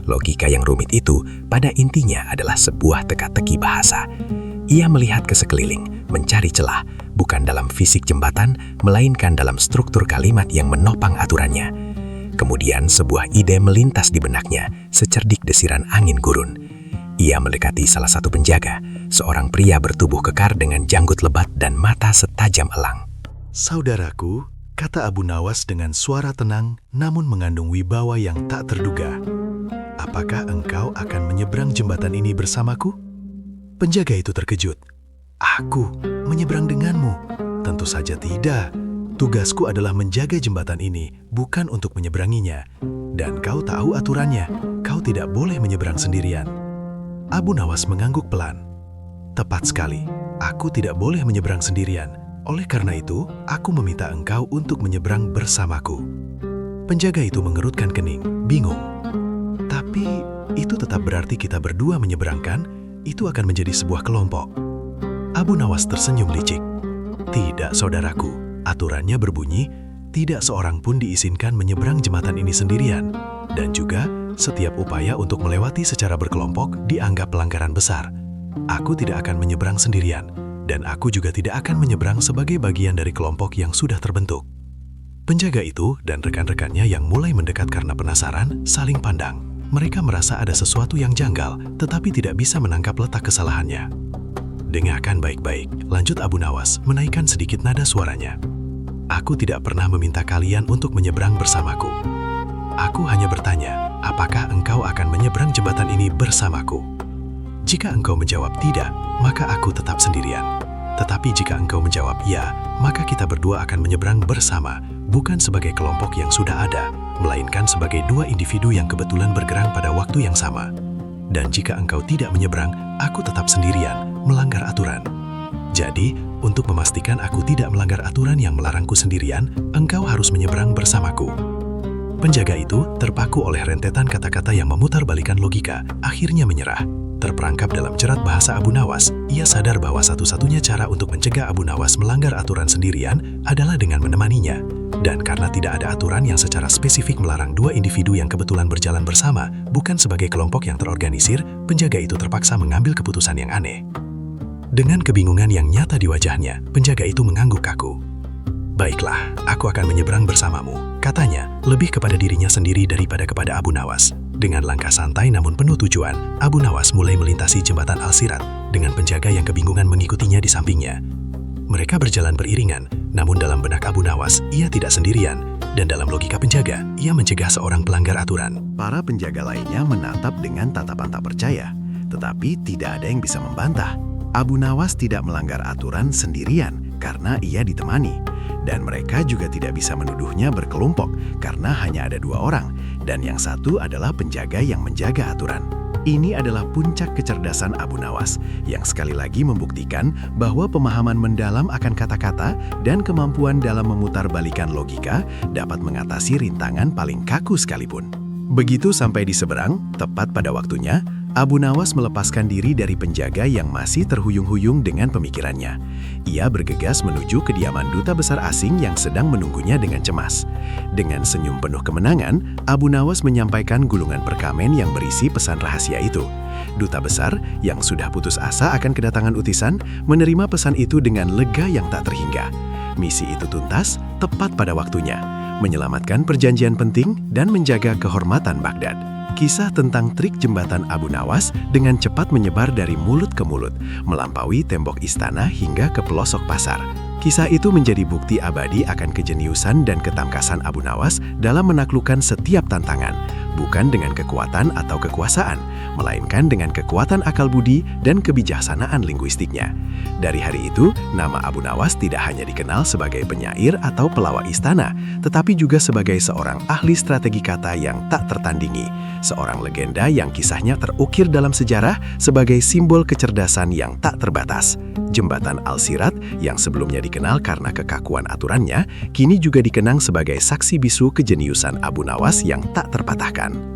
Logika yang rumit itu pada intinya adalah sebuah teka-teki bahasa. Ia melihat ke sekeliling, mencari celah, bukan dalam fisik jembatan, melainkan dalam struktur kalimat yang menopang aturannya. Kemudian sebuah ide melintas di benaknya, secerdik desiran angin gurun. Ia mendekati salah satu penjaga, seorang pria bertubuh kekar dengan janggut lebat dan mata setajam elang. Saudaraku, kata Abu Nawas dengan suara tenang namun mengandung wibawa yang tak terduga. Apakah engkau akan menyeberang jembatan ini bersamaku? Penjaga itu terkejut. Aku menyeberang denganmu? Tentu saja tidak. Tugasku adalah menjaga jembatan ini, bukan untuk menyeberanginya. Dan kau tahu aturannya, kau tidak boleh menyeberang sendirian. Abu Nawas mengangguk pelan. Tepat sekali, aku tidak boleh menyeberang sendirian. Oleh karena itu, aku meminta engkau untuk menyeberang bersamaku. Penjaga itu mengerutkan kening, bingung. Tapi itu tetap berarti kita berdua menyeberangkan, itu akan menjadi sebuah kelompok. Abu Nawas tersenyum licik. Tidak, saudaraku. Aturannya berbunyi, tidak seorang pun diizinkan menyeberang jembatan ini sendirian. Dan juga, setiap upaya untuk melewati secara berkelompok dianggap pelanggaran besar. Aku tidak akan menyeberang sendirian, dan aku juga tidak akan menyeberang sebagai bagian dari kelompok yang sudah terbentuk. Penjaga itu dan rekan-rekannya yang mulai mendekat karena penasaran saling pandang. Mereka merasa ada sesuatu yang janggal, tetapi tidak bisa menangkap letak kesalahannya. Dengarkan baik-baik, lanjut Abu Nawas, menaikkan sedikit nada suaranya. Aku tidak pernah meminta kalian untuk menyeberang bersamaku. Aku hanya bertanya, apakah engkau akan menyeberang jembatan ini bersamaku? Jika engkau menjawab tidak, maka aku tetap sendirian. Tetapi jika engkau menjawab ya, maka kita berdua akan menyeberang bersama, bukan sebagai kelompok yang sudah ada, melainkan sebagai dua individu yang kebetulan bergerak pada waktu yang sama. Dan jika engkau tidak menyeberang, aku tetap sendirian, melanggar aturan. Jadi, untuk memastikan aku tidak melanggar aturan yang melarangku sendirian, engkau harus menyeberang bersamaku. Penjaga itu terpaku oleh rentetan kata-kata yang memutarbalikkan logika, akhirnya menyerah. Terperangkap dalam jerat bahasa Abu Nawas, ia sadar bahwa satu-satunya cara untuk mencegah Abu Nawas melanggar aturan sendirian adalah dengan menemaninya. Dan karena tidak ada aturan yang secara spesifik melarang dua individu yang kebetulan berjalan bersama, bukan sebagai kelompok yang terorganisir, penjaga itu terpaksa mengambil keputusan yang aneh. Dengan kebingungan yang nyata di wajahnya, penjaga itu mengangguk kaku. Baiklah, aku akan menyeberang bersamamu, katanya, lebih kepada dirinya sendiri daripada kepada Abu Nawas. Dengan langkah santai namun penuh tujuan, Abu Nawas mulai melintasi jembatan Al-Sirat dengan penjaga yang kebingungan mengikutinya di sampingnya. Mereka berjalan beriringan, namun dalam benak Abu Nawas, ia tidak sendirian, dan dalam logika penjaga, ia mencegah seorang pelanggar aturan. Para penjaga lainnya menatap dengan tatapan tak percaya, tetapi tidak ada yang bisa membantah. Abu Nawas tidak melanggar aturan sendirian karena ia ditemani, dan mereka juga tidak bisa menuduhnya berkelompok karena hanya ada dua orang, dan yang satu adalah penjaga yang menjaga aturan. Ini adalah puncak kecerdasan Abu Nawas yang sekali lagi membuktikan bahwa pemahaman mendalam akan kata-kata dan kemampuan dalam memutarbalikkan logika dapat mengatasi rintangan paling kaku sekalipun. Begitu sampai di seberang, tepat pada waktunya, Abu Nawas melepaskan diri dari penjaga yang masih terhuyung-huyung dengan pemikirannya. Ia bergegas menuju kediaman duta besar asing yang sedang menunggunya dengan cemas. Dengan senyum penuh kemenangan, Abu Nawas menyampaikan gulungan perkamen yang berisi pesan rahasia itu. Duta besar yang sudah putus asa akan kedatangan utusan menerima pesan itu dengan lega yang tak terhingga. Misi itu tuntas, tepat pada waktunya, menyelamatkan perjanjian penting dan menjaga kehormatan Baghdad. Kisah tentang trik jembatan Abu Nawas dengan cepat menyebar dari mulut ke mulut, melampaui tembok istana hingga ke pelosok pasar. Kisah itu menjadi bukti abadi akan kejeniusan dan ketangkasan Abu Nawas dalam menaklukkan setiap tantangan, bukan dengan kekuatan atau kekuasaan, melainkan dengan kekuatan akal budi dan kebijaksanaan linguistiknya. Dari hari itu, nama Abu Nawas tidak hanya dikenal sebagai penyair atau pelawak istana, tetapi juga sebagai seorang ahli strategi kata yang tak tertandingi, seorang legenda yang kisahnya terukir dalam sejarah sebagai simbol kecerdasan yang tak terbatas. Jembatan Al-Sirat yang sebelumnya dikenal karena kekakuan aturannya, kini juga dikenang sebagai saksi bisu kejeniusan Abu Nawas yang tak terpatahkan.